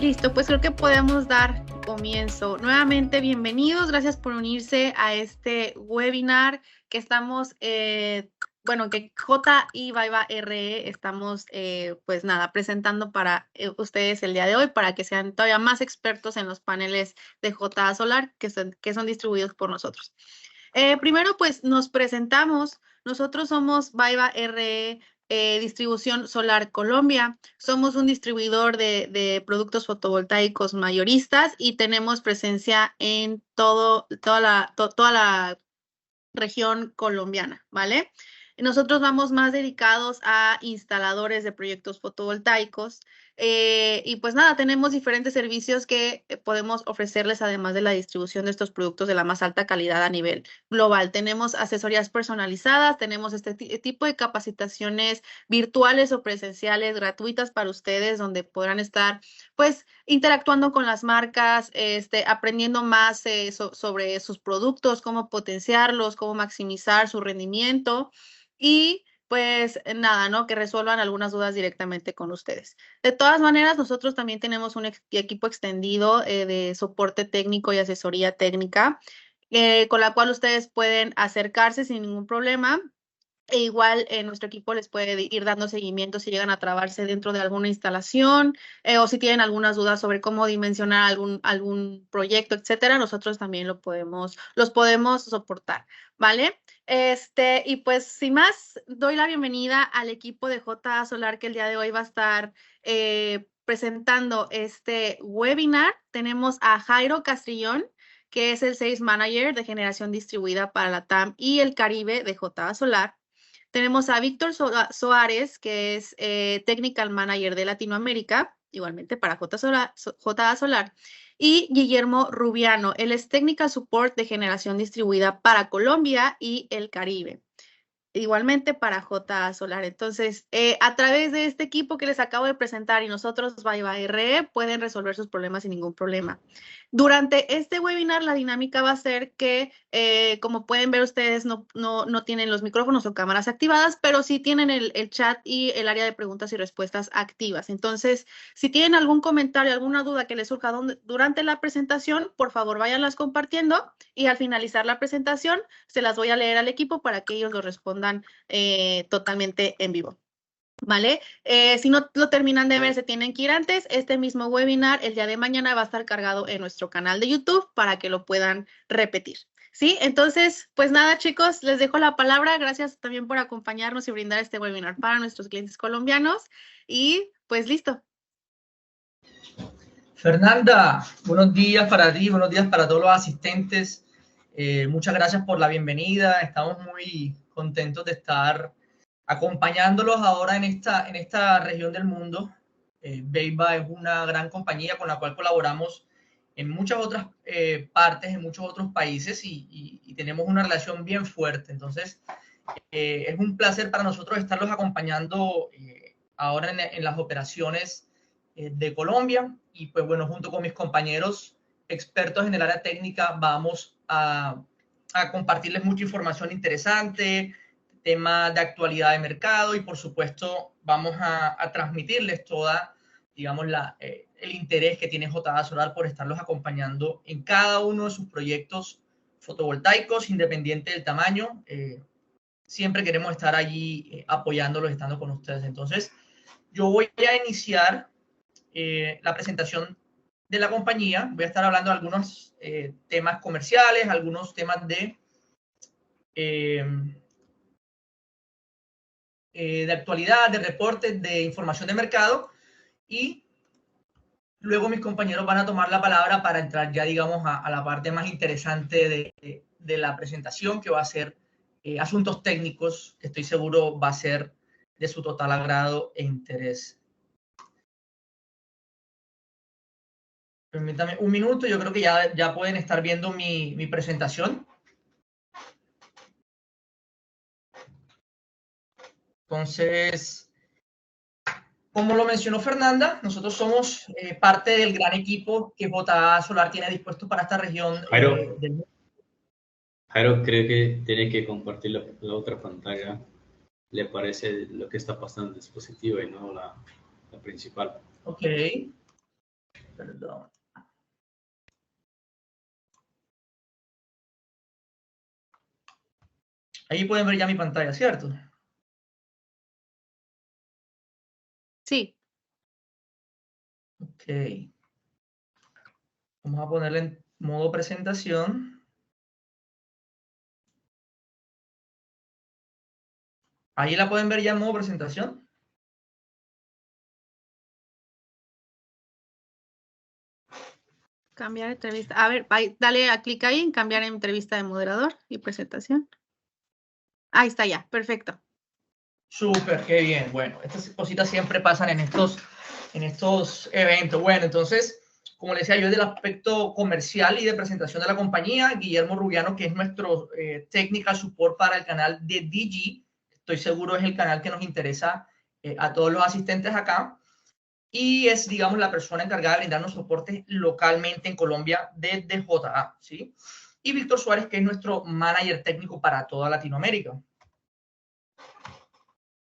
Listo, pues creo que podemos dar comienzo. Nuevamente, bienvenidos. Gracias por unirse a este webinar que estamos, bueno, que JI Viva RE estamos, pues nada, presentando para ustedes el día de hoy para que sean todavía más expertos en los paneles de JA Solar que son distribuidos por nosotros. Primero, pues nos presentamos. Nosotros somos Viva RE. Distribución Solar Colombia. Somos un distribuidor de productos fotovoltaicos mayoristas y tenemos presencia en toda la región colombiana, ¿vale? Nosotros vamos más dedicados a instaladores de proyectos fotovoltaicos y pues nada, tenemos diferentes servicios que podemos ofrecerles además de la distribución de estos productos de la más alta calidad a nivel global. Tenemos asesorías personalizadas, tenemos este tipo de capacitaciones virtuales o presenciales gratuitas para ustedes donde podrán estar pues interactuando con las marcas, aprendiendo más sobre sus productos, cómo potenciarlos, cómo maximizar su rendimiento y pues nada, ¿no? Que resuelvan algunas dudas directamente con ustedes. De todas maneras, nosotros también tenemos un equipo extendido de soporte técnico y asesoría técnica, con la cual ustedes pueden acercarse sin ningún problema. E igual nuestro equipo les puede ir dando seguimiento si llegan a trabarse dentro de alguna instalación o si tienen algunas dudas sobre cómo dimensionar algún proyecto, etcétera. Nosotros también los podemos soportar, ¿vale? Y pues sin más, doy la bienvenida al equipo de JA Solar que el día de hoy va a estar presentando este webinar. Tenemos a Jairo Castrillón, que es el Sales Manager de generación distribuida para la TAM y el Caribe de JA Solar. Tenemos a Víctor Soares, que es Technical Manager de Latinoamérica, igualmente para JA Solar. Y Guillermo Rubiano, él es Technical Support de generación distribuida para Colombia y el Caribe. Igualmente para JA Solar. Entonces, a través de este equipo que les acabo de presentar y nosotros, Viva RE, pueden resolver sus problemas sin ningún problema. Durante este webinar, la dinámica va a ser que, como pueden ver ustedes, no tienen los micrófonos o cámaras activadas, pero sí tienen el chat y el área de preguntas y respuestas activas. Entonces, si tienen algún comentario, alguna duda que les surja durante la presentación, por favor, váyanlas compartiendo y al finalizar la presentación, se las voy a leer al equipo para que ellos lo respondan totalmente en vivo. ¿Vale? Si no lo terminan de ver, se tienen que ir antes. Este mismo webinar el día de mañana va a estar cargado en nuestro canal de YouTube para que lo puedan repetir. ¿Sí? Entonces, pues nada, chicos, les dejo la palabra. Gracias también por acompañarnos y brindar este webinar para nuestros clientes colombianos. Y pues listo. Fernanda, buenos días para ti, buenos días para todos los asistentes. Muchas gracias por la bienvenida. Estamos muy contentos de estar acompañándolos ahora en esta región del mundo. Viva es una gran compañía con la cual colaboramos en muchas otras partes, en muchos otros países y tenemos una relación bien fuerte. Entonces, es un placer para nosotros estarlos acompañando ahora en las operaciones de Colombia y pues bueno, junto con mis compañeros expertos en el área técnica vamos a compartirles mucha información interesante, temas de actualidad de mercado y por supuesto vamos a transmitirles toda, digamos, el interés que tiene JA Solar por estarlos acompañando en cada uno de sus proyectos fotovoltaicos, independiente del tamaño. Siempre queremos estar allí apoyándolos, estando con ustedes. Entonces, yo voy a iniciar la presentación de la compañía. Voy a estar hablando de algunos temas comerciales, algunos temas de actualidad, de reportes, de información de mercado y luego mis compañeros van a tomar la palabra para entrar ya, digamos, a la parte más interesante de la presentación, que va a ser asuntos técnicos, que estoy seguro va a ser de su total agrado e interés. Permítame un minuto, yo creo que ya pueden estar viendo mi presentación. Entonces, como lo mencionó Fernanda, nosotros somos parte del gran equipo que JA Solar tiene dispuesto para esta región del mundo. Jairo, creo que tiene que compartir la otra pantalla. Le parece lo que está pasando en el dispositivo y no la principal. Ok. perdón. Ahí pueden ver ya mi pantalla, ¿cierto? Sí. Ok. Vamos a ponerle en modo presentación. Ahí la pueden ver ya en modo presentación. Cambiar entrevista. A ver, dale a clic ahí en cambiar entrevista de moderador y presentación. Ahí está ya, perfecto. Súper, qué bien. Bueno, estas cositas siempre pasan en estos eventos. Bueno, entonces, como les decía yo, del aspecto comercial y de presentación de la compañía, Guillermo Rubiano, que es nuestro Technical Support para el canal de DG, estoy seguro es el canal que nos interesa a todos los asistentes acá, y es, digamos, la persona encargada de brindarnos soporte localmente en Colombia desde JA, ¿sí? Y Víctor Suárez, que es nuestro manager técnico para toda Latinoamérica.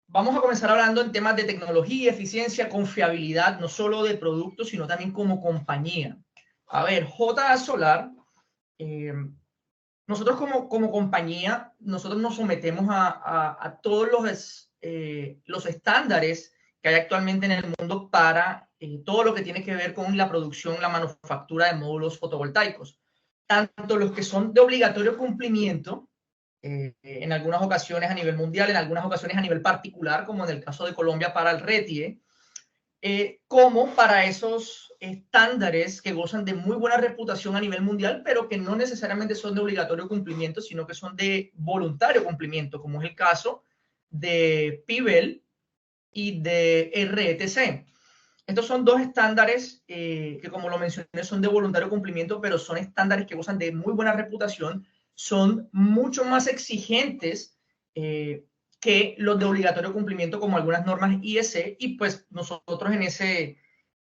Vamos a comenzar hablando en temas de tecnología, eficiencia, confiabilidad, no solo de productos, sino también como compañía. A ver, JA Solar, nosotros como compañía, nosotros nos sometemos a todos los estándares que hay actualmente en el mundo para todo lo que tiene que ver con la producción, la manufactura de módulos fotovoltaicos. Tanto los que son de obligatorio cumplimiento, en algunas ocasiones a nivel mundial, en algunas ocasiones a nivel particular, como en el caso de Colombia para el RETIE, como para esos estándares que gozan de muy buena reputación a nivel mundial, pero que no necesariamente son de obligatorio cumplimiento, sino que son de voluntario cumplimiento, como es el caso de PIBEL y de RETC. Estos son dos estándares que, como lo mencioné, son de voluntario cumplimiento, pero son estándares que gozan de muy buena reputación, son mucho más exigentes que los de obligatorio cumplimiento, como algunas normas IEC, y pues nosotros en ese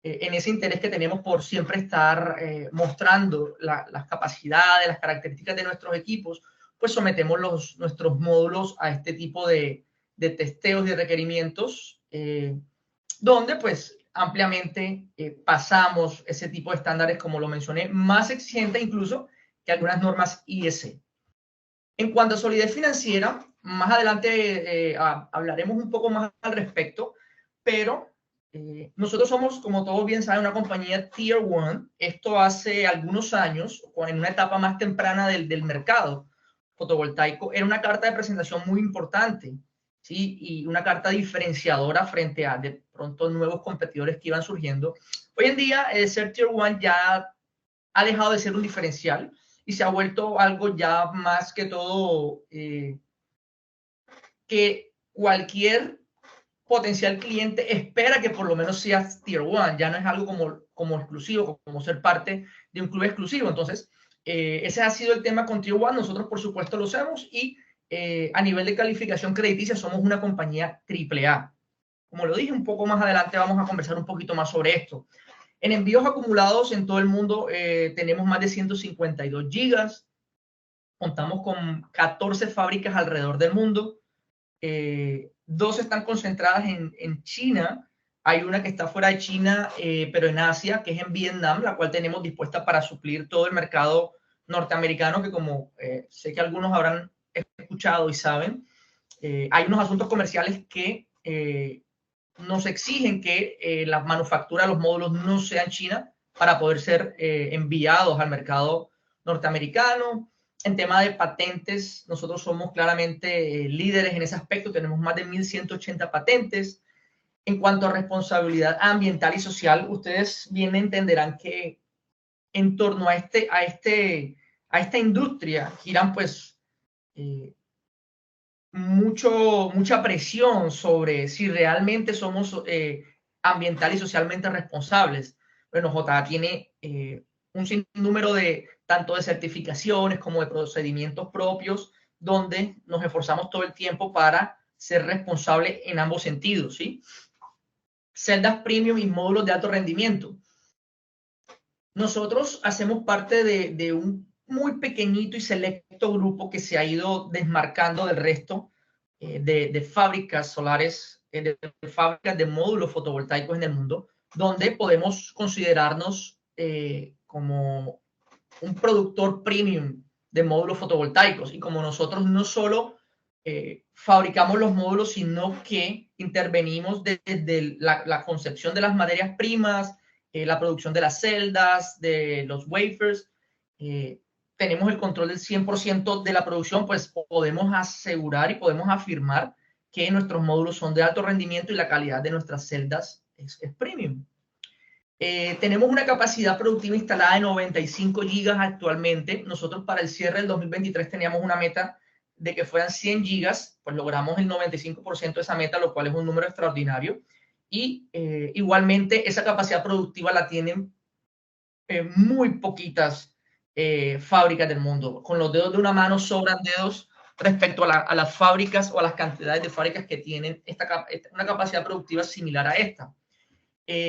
interés que tenemos por siempre estar mostrando las capacidades, las características de nuestros equipos, pues sometemos nuestros módulos a este tipo de testeos y requerimientos, donde pues ampliamente pasamos ese tipo de estándares, como lo mencioné, más exigente incluso que algunas normas IEC. En cuanto a solidez financiera, más adelante hablaremos un poco más al respecto, pero nosotros somos, como todos bien saben, una compañía Tier 1. Esto hace algunos años, en una etapa más temprana del mercado fotovoltaico, era una carta de presentación muy importante, ¿sí? Y una carta diferenciadora frente a de pronto nuevos competidores que iban surgiendo. Hoy en día, ser Tier 1 ya ha dejado de ser un diferencial y se ha vuelto algo ya más que todo que cualquier potencial cliente espera que por lo menos seas Tier 1. Ya no es algo como exclusivo, como ser parte de un club exclusivo. Entonces, ese ha sido el tema con Tier 1. Nosotros, por supuesto, lo hacemos y a nivel de calificación crediticia somos una compañía AAA. Como lo dije, un poco más adelante vamos a conversar un poquito más sobre esto. En envíos acumulados en todo el mundo tenemos más de 152 gigas. Contamos con 14 fábricas alrededor del mundo. 2 están concentradas en China. Hay una que está fuera de China, pero en Asia, que es en Vietnam, la cual tenemos dispuesta para suplir todo el mercado norteamericano, que como sé que algunos habrán escuchado y saben, hay unos asuntos comerciales que nos exigen que la manufactura de los módulos no sea en China para poder ser enviados al mercado norteamericano. En tema de patentes, nosotros somos claramente líderes en ese aspecto, tenemos más de 1.180 patentes. En cuanto a responsabilidad ambiental y social, ustedes bien entenderán que en torno a esta industria giran pues mucha presión sobre si realmente somos ambiental y socialmente responsables. Bueno, JA tiene un sinnúmero de tanto de certificaciones como de procedimientos propios donde nos esforzamos todo el tiempo para ser responsables en ambos sentidos, ¿sí? Celdas premium y módulos de alto rendimiento. Nosotros hacemos parte de un muy pequeñito y selecto grupo que se ha ido desmarcando del resto de fábricas solares, de fábricas de módulos fotovoltaicos en el mundo, donde podemos considerarnos como un productor premium de módulos fotovoltaicos. Y como nosotros no solo fabricamos los módulos, sino que intervenimos desde la concepción de las materias primas, la producción de las celdas, de los wafers, tenemos el control del 100% de la producción, pues podemos asegurar y podemos afirmar que nuestros módulos son de alto rendimiento y la calidad de nuestras celdas es premium. Tenemos una capacidad productiva instalada de 95 gigas actualmente. Nosotros para el cierre del 2023 teníamos una meta de que fueran 100 gigas, pues logramos el 95% de esa meta, lo cual es un número extraordinario. Y igualmente esa capacidad productiva la tienen muy poquitas fábricas del mundo. Con los dedos de una mano sobran dedos respecto a las fábricas o a las cantidades de fábricas que tienen una capacidad productiva similar a esta.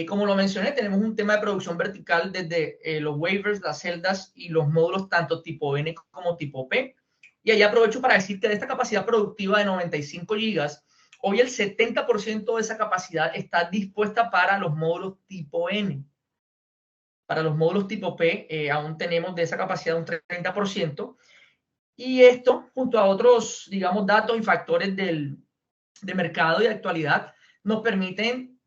Como lo mencioné, tenemos un tema de producción vertical desde los wafers, las celdas y los módulos tanto tipo N como tipo P. Y ahí aprovecho para decir que de esta capacidad productiva de 95 gigas, hoy el 70% de esa capacidad está dispuesta para los módulos tipo N. Para los módulos tipo P aún tenemos de esa capacidad un 30%. Y esto, junto a otros, digamos, datos y factores de mercado y de actualidad, nos permiten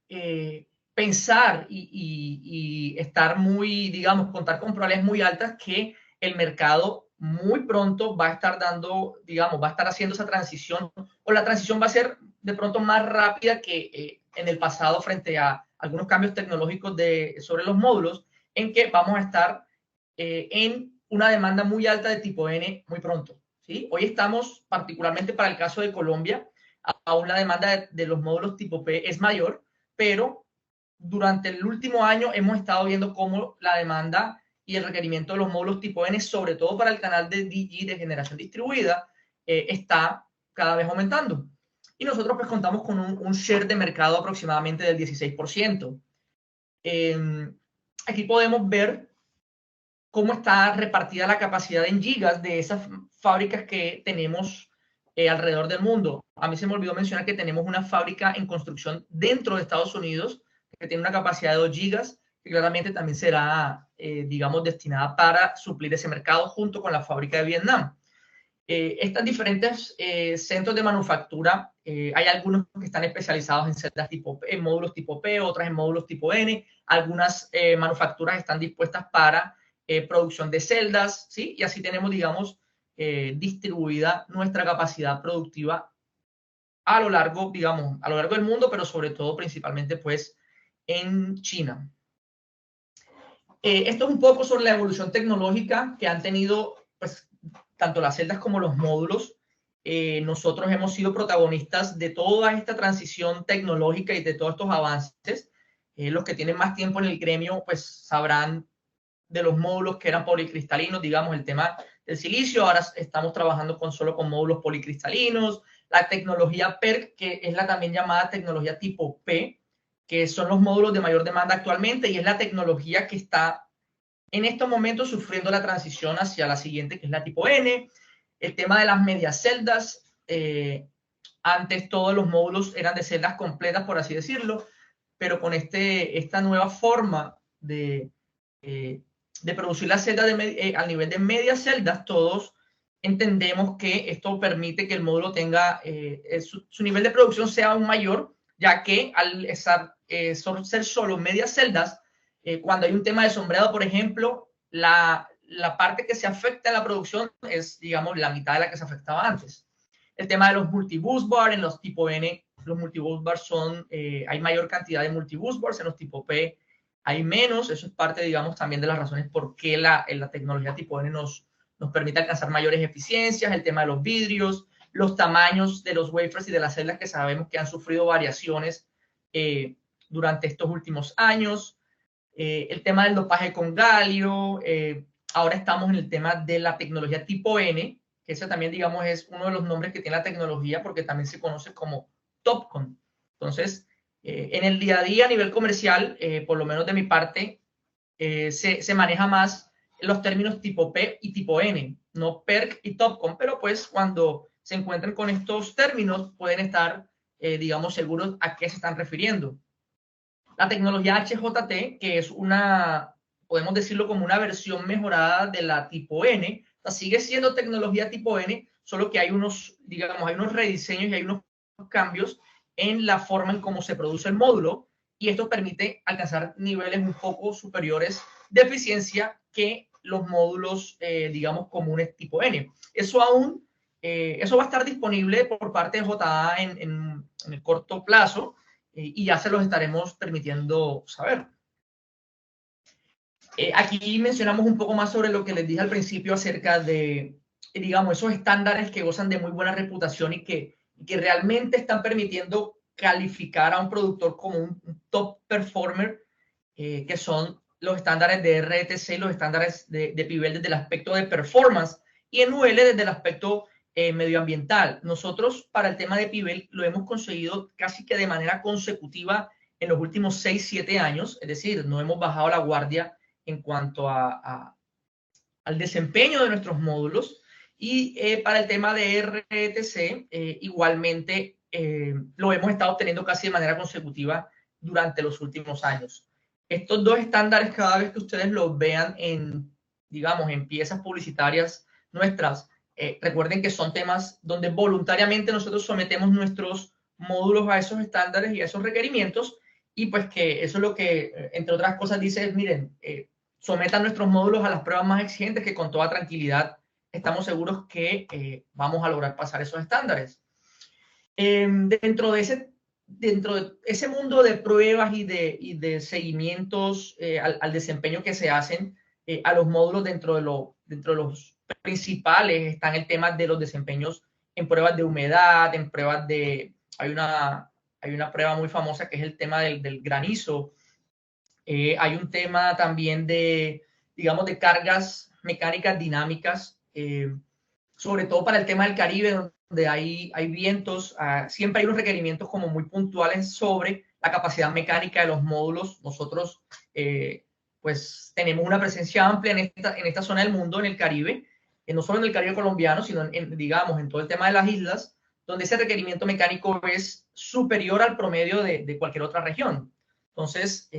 pensar y estar muy, digamos, contar con probabilidades muy altas que el mercado muy pronto va a estar dando, digamos, va a estar haciendo esa transición, o la transición va a ser de pronto más rápida que en el pasado frente a algunos cambios tecnológicos sobre los módulos, en que vamos a estar en una demanda muy alta de tipo N muy pronto, ¿sí? Hoy estamos, particularmente para el caso de Colombia, aún la demanda de los módulos tipo P es mayor, pero durante el último año hemos estado viendo cómo la demanda y el requerimiento de los módulos tipo N, sobre todo para el canal de DG, de generación distribuida, está cada vez aumentando. Y nosotros pues contamos con un share de mercado aproximadamente del 16%. Aquí podemos ver cómo está repartida la capacidad en gigas de esas fábricas que tenemos alrededor del mundo. A mí se me olvidó mencionar que tenemos una fábrica en construcción dentro de Estados Unidos que tiene una capacidad de 2 gigas, que claramente también será, digamos, destinada para suplir ese mercado junto con la fábrica de Vietnam. Estas diferentes centros de manufactura, hay algunos que están especializados en celdas en módulos tipo P, otras en módulos tipo N. Algunas manufacturas están dispuestas para producción de celdas, ¿sí? Y así tenemos, digamos, distribuida nuestra capacidad productiva a lo largo, digamos, a lo largo del mundo, pero sobre todo, principalmente, pues, en China. Esto es un poco sobre la evolución tecnológica que han tenido, pues, tanto las celdas como los módulos. Nosotros hemos sido protagonistas de toda esta transición tecnológica y de todos estos avances. Los que tienen más tiempo en el gremio, pues, sabrán de los módulos que eran policristalinos, digamos, el tema del silicio. Ahora estamos trabajando solo con módulos policristalinos. La tecnología PERC, que es la también llamada tecnología tipo P, que son los módulos de mayor demanda actualmente, y es la tecnología que está en estos momentos sufriendo la transición hacia la siguiente, que es la tipo N. El tema de las medias celdas, antes todos los módulos eran de celdas completas, por así decirlo, pero con esta nueva forma de producir las celdas al nivel de medias celdas, todos entendemos que esto permite que el módulo tenga su nivel de producción sea aún mayor, ya que al ser solo medias celdas, cuando hay un tema de sombreado, por ejemplo, la parte que se afecta en la producción es, digamos, la mitad de la que se afectaba antes. El tema de los multibus bar en los tipo N, los multibus bar hay mayor cantidad de multibus bars, en los tipo P hay menos. Eso es parte, digamos, también de las razones por qué la tecnología tipo N nos permite alcanzar mayores eficiencias. El tema de los vidrios, los tamaños de los wafers y de las celdas que sabemos que han sufrido variaciones durante estos últimos años. El tema del dopaje con galio. Ahora estamos en el tema de la tecnología tipo N, que ese también, digamos, es uno de los nombres que tiene la tecnología porque también se conoce como TOPCon. Entonces, en el día a día a nivel comercial, por lo menos de mi parte, se maneja más los términos tipo P y tipo N, no PERC y TOPCon, pero pues cuando se encuentren con estos términos pueden estar, digamos, seguros a qué se están refiriendo. La tecnología HJT, que es una podemos decirlo como una versión mejorada de la tipo N. O sea, sigue siendo tecnología tipo N, solo que hay unos, digamos, hay unos rediseños y hay unos cambios en la forma en cómo se produce el módulo, y esto permite alcanzar niveles un poco superiores de eficiencia que los módulos, digamos, comunes tipo N. Eso va a estar disponible por parte de JA en el corto plazo, y ya se los estaremos permitiendo saber. Aquí mencionamos un poco más sobre lo que les dije al principio acerca de, digamos, esos estándares que gozan de muy buena reputación y que realmente están permitiendo calificar a un productor como un top performer, que son los estándares de RTC, los estándares de PIBEL desde el aspecto de performance, y en UL desde el aspecto medioambiental. Nosotros para el tema de PIBEL lo hemos conseguido casi que de manera consecutiva en los últimos 6-7 años, es decir, no hemos bajado la guardia en cuanto al desempeño de nuestros módulos. Y para el tema de RTC, igualmente lo hemos estado obteniendo casi de manera consecutiva durante los últimos años. Estos dos estándares, cada vez que ustedes los vean en, digamos, en piezas publicitarias nuestras, recuerden que son temas donde voluntariamente nosotros sometemos nuestros módulos a esos estándares y a esos requerimientos, y pues que eso es lo que, entre otras cosas, dice, miren, sometan nuestros módulos a las pruebas más exigentes, que con toda tranquilidad estamos seguros que vamos a lograr pasar esos estándares. Dentro de ese mundo de pruebas y de seguimientos al desempeño que se hacen a los módulos, dentro de los principales están el tema de los desempeños en pruebas de humedad, en pruebas de... Hay una prueba muy famosa que es el tema del granizo. Hay un tema también de, digamos, de cargas mecánicas dinámicas, sobre todo para el tema del Caribe, donde hay vientos. Siempre hay unos requerimientos como muy puntuales sobre la capacidad mecánica de los módulos. Nosotros, pues, tenemos una presencia amplia en esta zona del mundo, en el Caribe, no solo en el Caribe colombiano, sino, digamos, en todo el tema de las islas, donde ese requerimiento mecánico es superior al promedio de cualquier otra región. Entonces,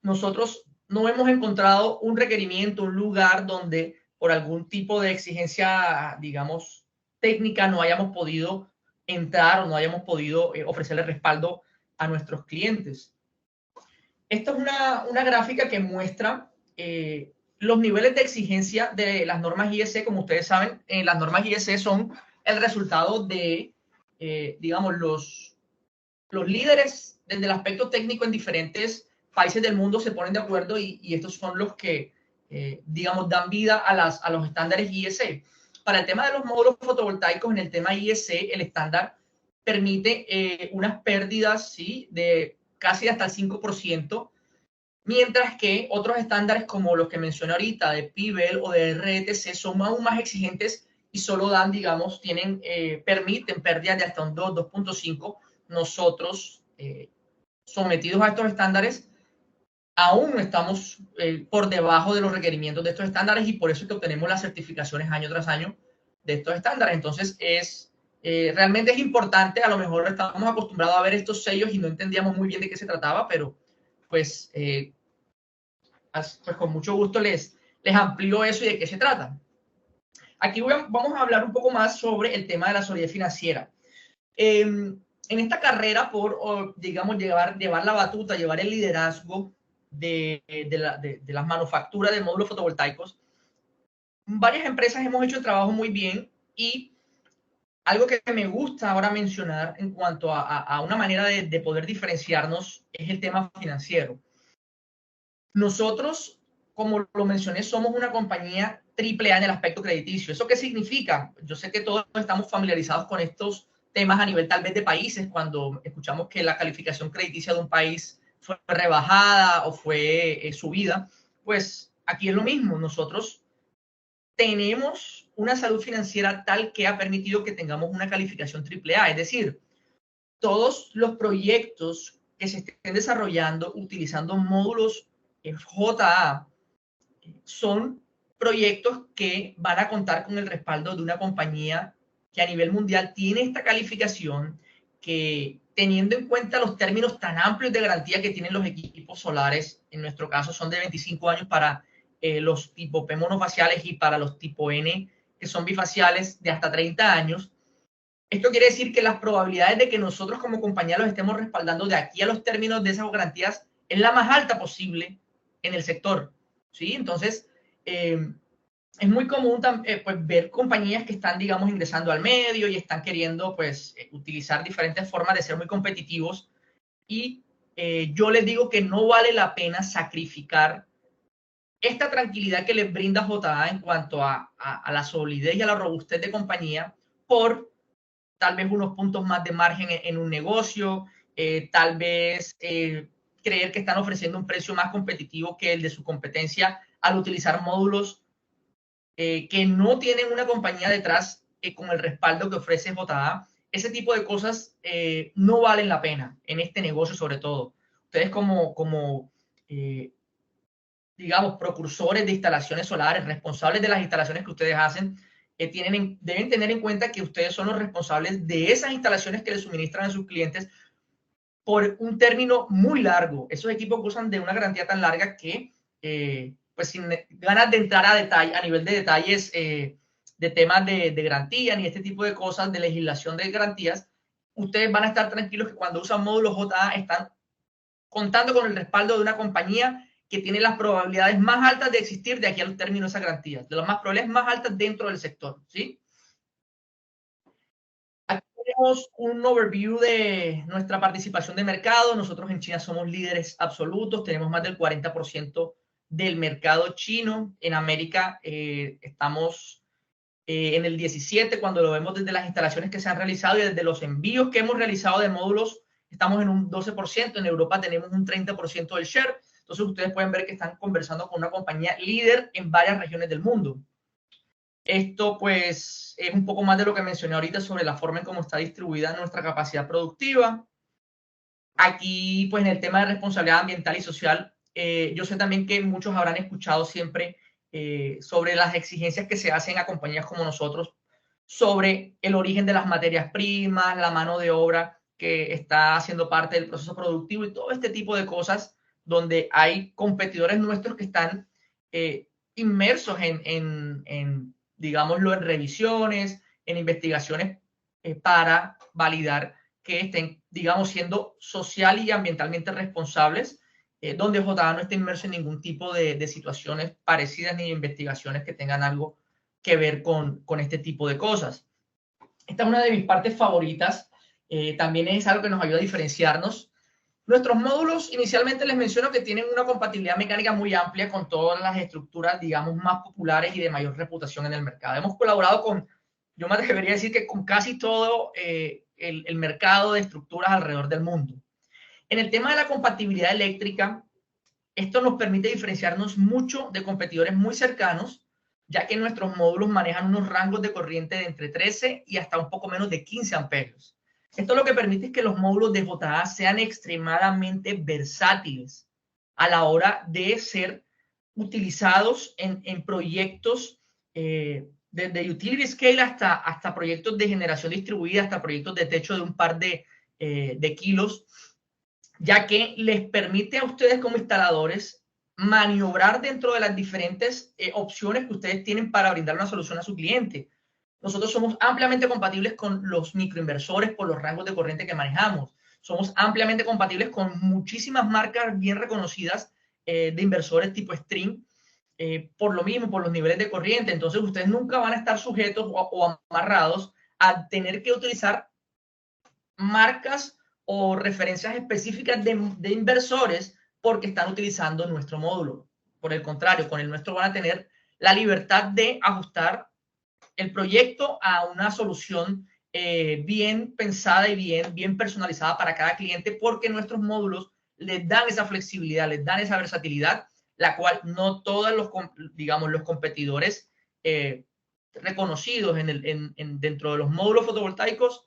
nosotros no hemos encontrado un requerimiento, un lugar donde por algún tipo de exigencia, digamos, técnica no hayamos podido entrar o no hayamos podido ofrecerle respaldo a nuestros clientes. Esta es una gráfica que muestra los niveles de exigencia de las normas IEC. Como ustedes saben, las normas IEC son el resultado de, digamos, los líderes desde el aspecto técnico en diferentes países del mundo se ponen de acuerdo, y estos son los que, digamos, dan vida a los estándares IEC. Para el tema de los módulos fotovoltaicos, en el tema IEC, el estándar permite unas pérdidas, ¿sí?, de casi hasta el 5%, mientras que otros estándares como los que mencioné ahorita, de PIBEL o de RTC, son aún más exigentes y solo dan, digamos, permiten pérdidas de hasta un 2.5. Nosotros, sometidos a estos estándares, aún estamos por debajo de los requerimientos de estos estándares, y por eso es que obtenemos las certificaciones año tras año de estos estándares. Entonces, realmente es importante. A lo mejor estamos acostumbrados a ver estos sellos y no entendíamos muy bien de qué se trataba, pero pues con mucho gusto les amplío eso y de qué se trata. Aquí vamos a hablar un poco más sobre el tema de la solidez financiera. En esta carrera por, digamos, llevar la batuta, llevar el liderazgo de las manufacturas de módulos fotovoltaicos, varias empresas hemos hecho el trabajo muy bien, y algo que me gusta ahora mencionar en cuanto a una manera de poder diferenciarnos es el tema financiero. Nosotros, como lo mencioné, somos una compañía AAA en el aspecto crediticio. ¿Eso qué significa? Yo sé que todos estamos familiarizados con estos temas a nivel tal vez de países, cuando escuchamos que la calificación crediticia de un país fue rebajada o fue subida. Pues aquí es lo mismo. Nosotros tenemos una salud financiera tal que ha permitido que tengamos una calificación AAA. Es decir, todos los proyectos que se estén desarrollando utilizando módulos JA son proyectos que van a contar con el respaldo de una compañía que a nivel mundial tiene esta calificación, que teniendo en cuenta los términos tan amplios de garantía que tienen los equipos solares, en nuestro caso son de 25 años para los tipo P monofaciales y para los tipo N, que son bifaciales, de hasta 30 años. Esto quiere decir que las probabilidades de que nosotros como compañía los estemos respaldando de aquí a los términos de esas garantías es la más alta posible en el sector, ¿sí? Entonces, es muy común pues, ver compañías que están, digamos, ingresando al medio y están queriendo, pues, utilizar diferentes formas de ser muy competitivos. Y yo les digo que no vale la pena sacrificar esta tranquilidad que les brinda JA en cuanto a la solidez y a la robustez de compañía por tal vez unos puntos más de margen en un negocio, tal vez creer que están ofreciendo un precio más competitivo que el de su competencia al utilizar módulos que no tienen una compañía detrás con el respaldo que ofrece JA. Ese tipo de cosas no valen la pena en este negocio, sobre todo. Ustedes como digamos, precursores de instalaciones solares, responsables de las instalaciones que ustedes hacen, deben tener en cuenta que ustedes son los responsables de esas instalaciones que les suministran a sus clientes por un término muy largo. Esos equipos gozan de una garantía tan larga que, pues sin ganas de entrar a detalle, a nivel de detalles de temas de garantía ni este tipo de cosas, de legislación de garantías, ustedes van a estar tranquilos que cuando usan módulos JA están contando con el respaldo de una compañía que tiene las probabilidades más altas de existir de aquí al término de esa garantía, de las más probabilidades más altas dentro del sector, ¿sí? Aquí tenemos un overview de nuestra participación de mercado. Nosotros en China somos líderes absolutos, tenemos más del 40% del mercado chino. En América estamos en el 17% cuando lo vemos desde las instalaciones que se han realizado y desde los envíos que hemos realizado de módulos, estamos en un 12%. En Europa tenemos un 30% del share. Entonces ustedes pueden ver que están conversando con una compañía líder en varias regiones del mundo. Esto pues es un poco más de lo que mencioné ahorita sobre la forma en cómo está distribuida nuestra capacidad productiva. Aquí pues en el tema de responsabilidad ambiental y social, yo sé también que muchos habrán escuchado siempre sobre las exigencias que se hacen a compañías como nosotros sobre el origen de las materias primas, la mano de obra que está haciendo parte del proceso productivo y todo este tipo de cosas donde hay competidores nuestros que están inmersos digámoslo, en revisiones, en investigaciones para validar que estén, digamos, siendo social y ambientalmente responsables, donde JA no esté inmerso en ningún tipo de situaciones parecidas ni investigaciones que tengan algo que ver con este tipo de cosas. Esta es una de mis partes favoritas. También es algo que nos ayuda a diferenciarnos. Nuestros módulos, inicialmente les menciono que tienen una compatibilidad mecánica muy amplia con todas las estructuras, digamos, más populares y de mayor reputación en el mercado. Hemos colaborado con, yo me atrevería a decir que con casi todo el mercado de estructuras alrededor del mundo. En el tema de la compatibilidad eléctrica, esto nos permite diferenciarnos mucho de competidores muy cercanos, ya que nuestros módulos manejan unos rangos de corriente de entre 13 y hasta un poco menos de 15 amperios. Esto lo que permite es que los módulos de JA sean extremadamente versátiles a la hora de ser utilizados en proyectos desde utility scale hasta proyectos de generación distribuida, hasta proyectos de techo de un par de kilos, ya que les permite a ustedes como instaladores maniobrar dentro de las diferentes opciones que ustedes tienen para brindar una solución a su cliente. Nosotros somos ampliamente compatibles con los microinversores por los rangos de corriente que manejamos. Somos ampliamente compatibles con muchísimas marcas bien reconocidas de inversores tipo Stream, por lo mismo, por los niveles de corriente. Entonces, ustedes nunca van a estar sujetos o amarrados a tener que utilizar marcas o referencias específicas de inversores porque están utilizando nuestro módulo. Por el contrario, con el nuestro van a tener la libertad de ajustar el proyecto a una solución bien pensada y bien personalizada para cada cliente, porque nuestros módulos les dan esa flexibilidad, les dan esa versatilidad, la cual no todos los, digamos, los competidores reconocidos dentro de los módulos fotovoltaicos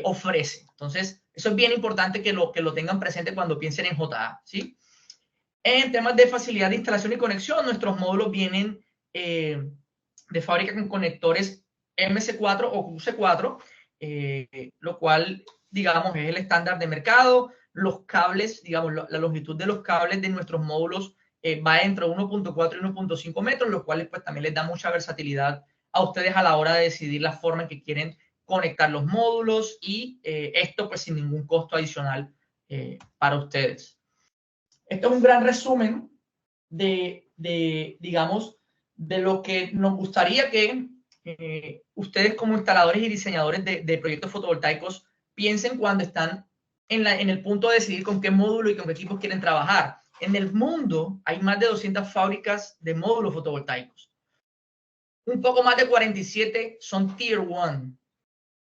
ofrecen. Entonces, eso es bien importante que lo tengan presente cuando piensen en JA, ¿sí? En temas de facilidad de instalación y conexión, nuestros módulos vienen de fábrica con conectores MC4 o QC4, lo cual digamos, es el estándar de mercado. Los cables, digamos, la longitud de los cables de nuestros módulos va entre 1.4 y 1.5 metros, lo cual pues también les da mucha versatilidad a ustedes a la hora de decidir la forma en que quieren conectar los módulos y esto pues sin ningún costo adicional para ustedes. Esto es un gran resumen digamos, de lo que nos gustaría que ustedes como instaladores y diseñadores de proyectos fotovoltaicos piensen cuando están en el punto de decidir con qué módulo y con qué equipos quieren trabajar. En el mundo hay más de 200 fábricas de módulos fotovoltaicos. Un poco más de 47 son Tier 1.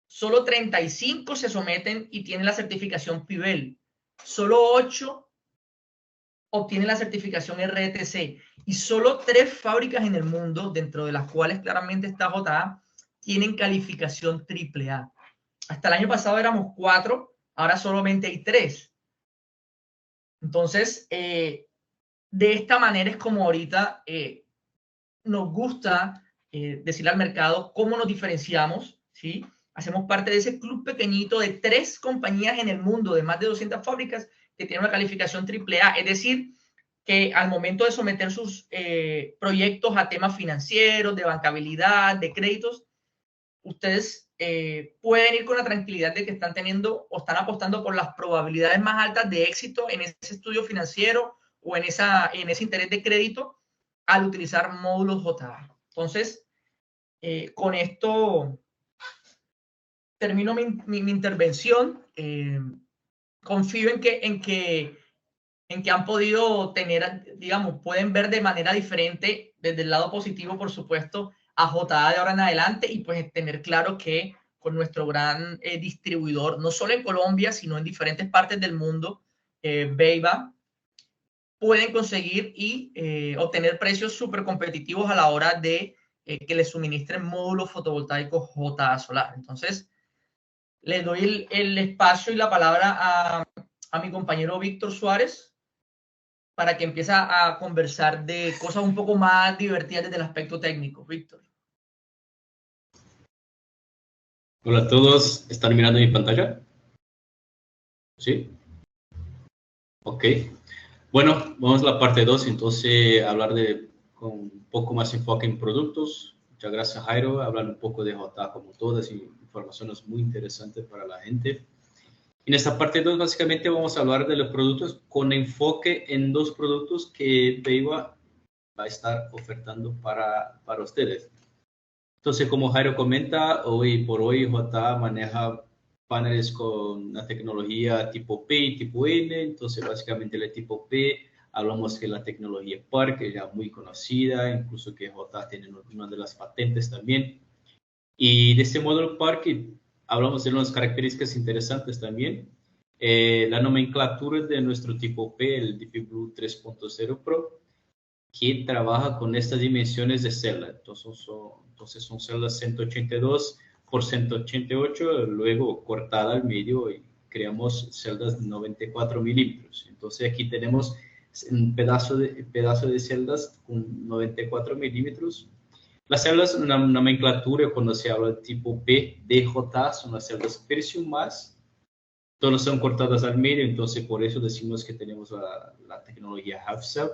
Solo 35 se someten y tienen la certificación PIBEL. Solo 8 obtienen la certificación RTC. Y solo 3 fábricas en el mundo, dentro de las cuales claramente está JA, tienen calificación AAA. Hasta el año pasado éramos 4, ahora solamente hay 3. Entonces, de esta manera es como ahorita nos gusta decirle al mercado cómo nos diferenciamos, ¿sí? Hacemos parte de ese club pequeñito de 3 compañías en el mundo, de más de 200 fábricas, que tienen una calificación AAA. Es decir, que al momento de someter sus proyectos a temas financieros, de bancabilidad, de créditos, ustedes pueden ir con la tranquilidad de que están teniendo o están apostando por las probabilidades más altas de éxito en ese estudio financiero o en ese interés de crédito al utilizar módulos JA. Entonces, con esto termino mi intervención. Confío en que han podido tener, digamos, pueden ver de manera diferente, desde el lado positivo, por supuesto, a JA de ahora en adelante y pues tener claro que con nuestro gran distribuidor, no solo en Colombia, sino en diferentes partes del mundo, BayWa, pueden conseguir y obtener precios súper competitivos a la hora de que les suministren módulos fotovoltaicos JA Solar. Entonces, les doy el espacio y la palabra a mi compañero Víctor Suárez para que empiece a conversar de cosas un poco más divertidas desde el aspecto técnico. Víctor. Hola a todos, ¿están mirando mi pantalla? ¿Sí? Ok. Bueno, vamos a la parte 2, entonces hablar con un poco más enfoque en productos. Muchas gracias, Jairo. Hablar un poco de JA como todas y informaciones muy interesantes para la gente. En esta parte 2, básicamente vamos a hablar de los productos con enfoque en 2 productos que BayWa va a estar ofertando para ustedes. Entonces, como Jairo comenta, hoy por hoy JA maneja paneles con la tecnología tipo P y tipo N. Entonces, básicamente el tipo P, hablamos que la tecnología PARC es ya muy conocida, incluso que JA tiene una de las patentes también. Y de este módulo PARC hablamos de unas características interesantes también. La nomenclatura de nuestro tipo P, el DP Blue 3.0 Pro, que trabaja con estas dimensiones de celda. Entonces son celdas 182 por 188, luego cortada al medio y creamos celdas de 94 milímetros. Entonces aquí tenemos un pedazo de celdas con 94 milímetros. Las celdas, una nomenclatura cuando se habla de tipo P de JA, son las celdas Precium más. Todas son cortadas al medio, entonces por eso decimos que tenemos la tecnología Half Cell.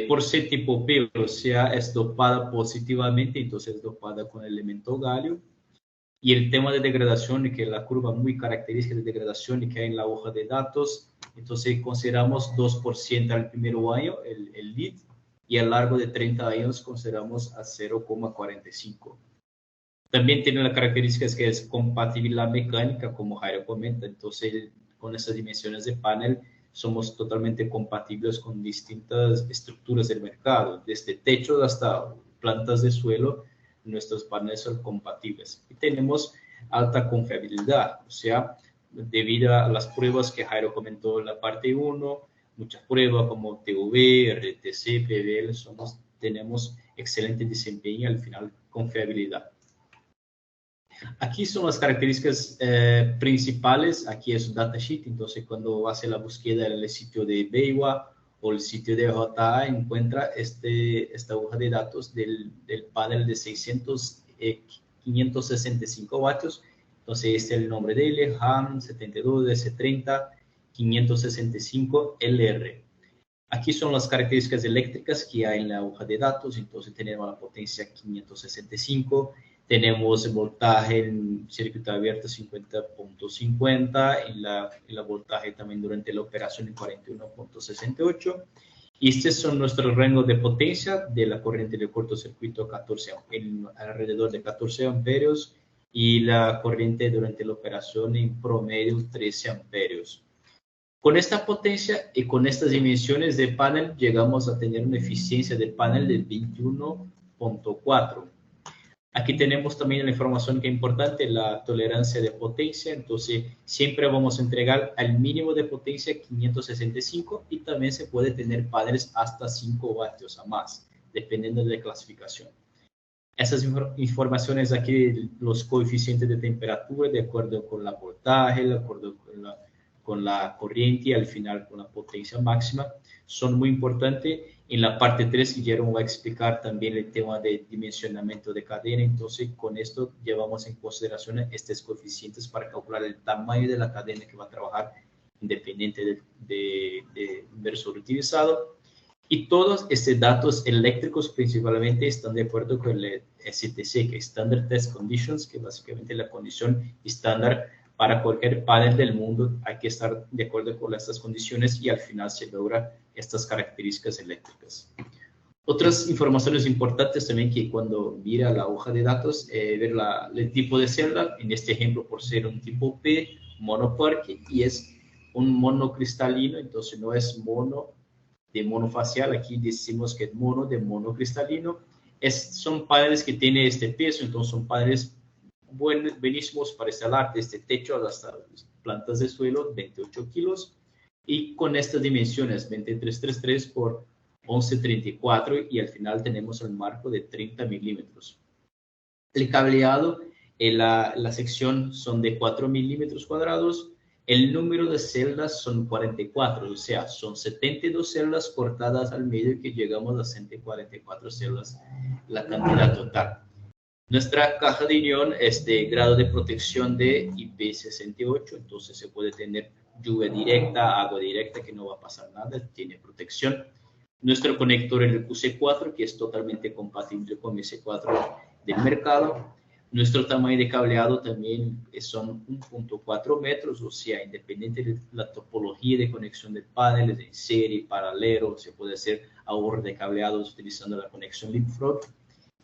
Por ser tipo P, o sea, es dopada positivamente, entonces es dopada con el elemento galio. Y el tema de degradación, que es la curva muy característica de degradación que hay en la hoja de datos, entonces consideramos 2% al primer año, el lead, y a lo largo de 30 años consideramos a 0,45. También tiene la característica que es compatibilidad mecánica, como Jairo comenta, entonces con esas dimensiones de panel somos totalmente compatibles con distintas estructuras del mercado, desde techo hasta plantas de suelo, nuestros paneles son compatibles. Y tenemos alta confiabilidad, o sea, debido a las pruebas que Jairo comentó en la parte 1, muchas pruebas como TV, RTC, PBL, tenemos excelente desempeño y al final confiabilidad. Aquí son las características principales. Aquí es un datasheet, entonces cuando hace la búsqueda en el sitio de BayWa o el sitio de JA, encuentra esta hoja de datos del panel de 565 vatios Entonces, este es el nombre de él, HAM 72S30 565LR. Aquí son las características eléctricas que hay en la hoja de datos. Entonces, tenemos la potencia 565, tenemos el voltaje en circuito abierto 50.50, en la voltaje también durante la operación en 41.68. Y estos son nuestros rangos de potencia de la corriente de cortocircuito alrededor de 14 amperios y la corriente durante la operación en promedio 13 amperios. Con esta potencia y con estas dimensiones de panel llegamos a tener una eficiencia de panel de 21.4. Aquí tenemos también la información que es importante, la tolerancia de potencia. Entonces, siempre vamos a entregar al mínimo de potencia 565 y también se puede tener paneles hasta 5 vatios a más, dependiendo de la clasificación. Esas informaciones aquí, los coeficientes de temperatura, de acuerdo con la voltaje, de acuerdo con la corriente y al final con la potencia máxima, son muy importantes. En la parte 3, Guillermo va a explicar también el tema de dimensionamiento de cadena. Entonces, con esto llevamos en consideración estos coeficientes para calcular el tamaño de la cadena que va a trabajar independiente del inversor utilizado. Y todos estos datos eléctricos principalmente están de acuerdo con el STC, que es Standard Test Conditions, que básicamente es la condición estándar para cualquier panel del mundo. Hay que estar de acuerdo con estas condiciones y al final se logra estas características eléctricas. Otras informaciones importantes también que cuando mira la hoja de datos, ver el tipo de celda, en este ejemplo por ser un tipo P, monoparque, y es un monocristalino, entonces no es mono de monofacial, aquí decimos que es mono de monocristalino. Son paneles que tienen este peso, entonces son paneles buenísimos para instalar desde techo hasta las plantas de suelo, 28 kilos, y con estas dimensiones 2333 por 1134, y al final tenemos el marco de 30 milímetros. El cableado en la sección son de 4 milímetros cuadrados. El número de celdas son 44, o sea, son 72 celdas cortadas al medio que llegamos a 144 celdas, la cantidad total. Nuestra caja de ion es de grado de protección de IP68, entonces se puede tener lluvia directa, agua directa, que no va a pasar nada, tiene protección. Nuestro conector es el QC4, que es totalmente compatible con S4 del mercado. Nuestro tamaño de cableado también son 1.4 metros, o sea, independiente de la topología de conexión de paneles, en serie, paralelo, se puede hacer ahorro de cableados utilizando la conexión Leapfrog.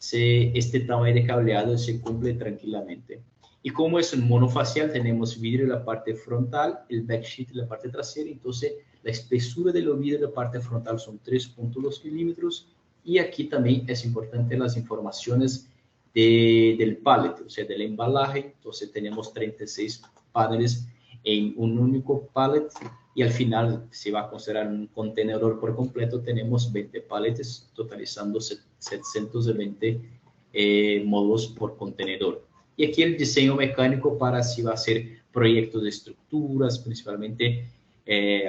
Este tamaño de cableado se cumple tranquilamente. Y como es un monofacial, tenemos vidrio en la parte frontal, el backsheet en la parte trasera. Entonces, la espesura de los vidrios en la parte frontal son 3.2 milímetros. Y aquí también es importante las informaciones del pallet, o sea, del embalaje. Entonces, tenemos 36 paneles en un único pallet. Y al final, se va a considerar un contenedor por completo, tenemos 20 paletes, totalizando 720 módulos por contenedor. Y aquí el diseño mecánico para si va a hacer proyectos de estructuras, principalmente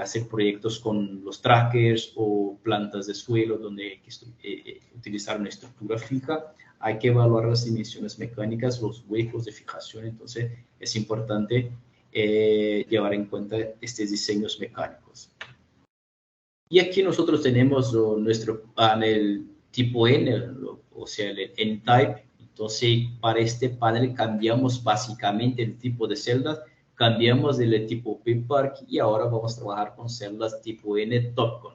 hacer proyectos con los trackers o plantas de suelo donde hay que utilizar una estructura fija. Hay que evaluar las dimensiones mecánicas, los huecos de fijación, entonces es importante llevar en cuenta estos diseños mecánicos. Y aquí nosotros tenemos nuestro panel tipo N, o sea, el N-Type. Entonces, para este panel cambiamos básicamente el tipo de celdas, cambiamos del tipo P-Park y ahora vamos a trabajar con celdas tipo N Topcon,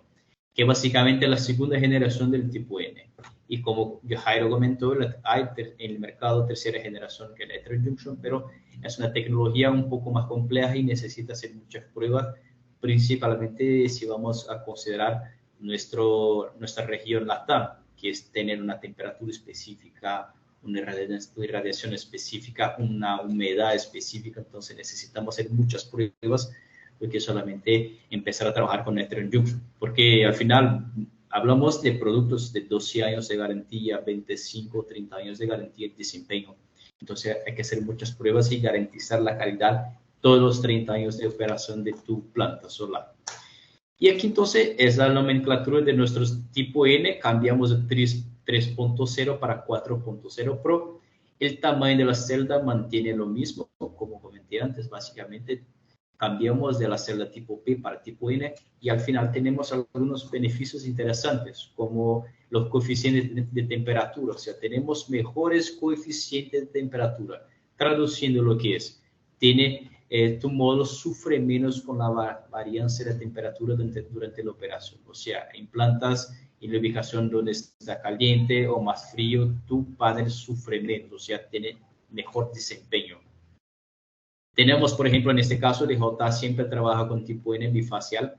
que básicamente es la segunda generación del tipo N. Y como Jairo comentó, hay en el mercado tercera generación que es la heterojunction, pero es una tecnología un poco más compleja y necesita hacer muchas pruebas, principalmente si vamos a considerar nuestra región LATAM, que es tener una temperatura específica, una irradiación específica, una humedad específica. Entonces necesitamos hacer muchas pruebas, porque solamente empezar a trabajar con heterojunction, porque al final hablamos de productos de 12 años de garantía, 25, 30 años de garantía y desempeño. Entonces hay que hacer muchas pruebas y garantizar la calidad todos los 30 años de operación de tu planta solar. Y aquí entonces es la nomenclatura de nuestros tipo N. Cambiamos de 3.0 para 4.0 Pro. El tamaño de la celda mantiene lo mismo, como comenté antes, básicamente cambiamos de la celda tipo P para tipo N y al final tenemos algunos beneficios interesantes, como los coeficientes de temperatura, o sea, tenemos mejores coeficientes de temperatura, traduciendo lo que es, tu módulo sufre menos con la variancia de temperatura durante la operación, o sea, implantas en la ubicación donde está caliente o más frío, tu panel sufre menos, o sea, tiene mejor desempeño. Tenemos, por ejemplo, en este caso, DJ siempre trabaja con tipo N bifacial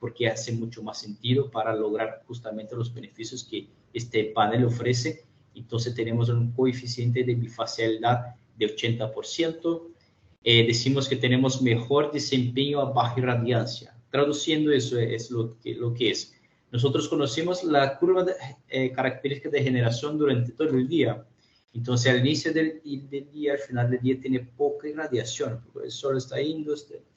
porque hace mucho más sentido para lograr justamente los beneficios que este panel ofrece. Entonces tenemos un coeficiente de bifacialidad de 80%. Decimos que tenemos mejor desempeño a baja irradiancia. Traduciendo eso es lo que es. Nosotros conocemos la curva de características de generación durante todo el día. Entonces, al inicio del día, al final del día, tiene poca irradiación, porque el sol está yendo,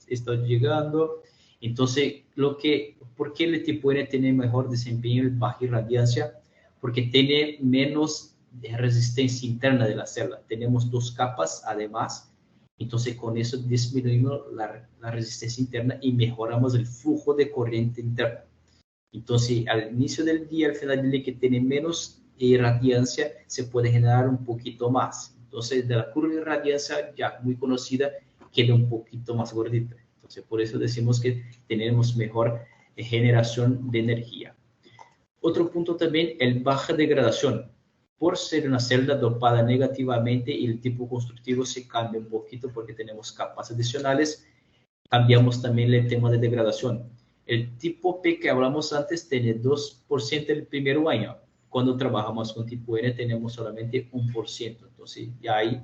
está llegando. Entonces, ¿por qué el tipo N tiene mejor desempeño en baja irradiancia? Porque tiene menos resistencia interna de la celda. Tenemos dos capas, además. Entonces, con eso disminuimos la resistencia interna y mejoramos el flujo de corriente interna. Entonces, al inicio del día, al final del día, que tiene menos irradiancia, se puede generar un poquito más. Entonces, de la curva de irradiancia ya muy conocida, queda un poquito más gordita. Entonces, por eso decimos que tenemos mejor generación de energía. Otro punto también, el baja degradación. Por ser una celda dopada negativamente, el tipo constructivo se cambia un poquito porque tenemos capas adicionales. Cambiamos también el tema de degradación. El tipo P que hablamos antes tiene 2% el primer año. Cuando trabajamos con tipo N tenemos solamente 1%. Entonces, ya ahí,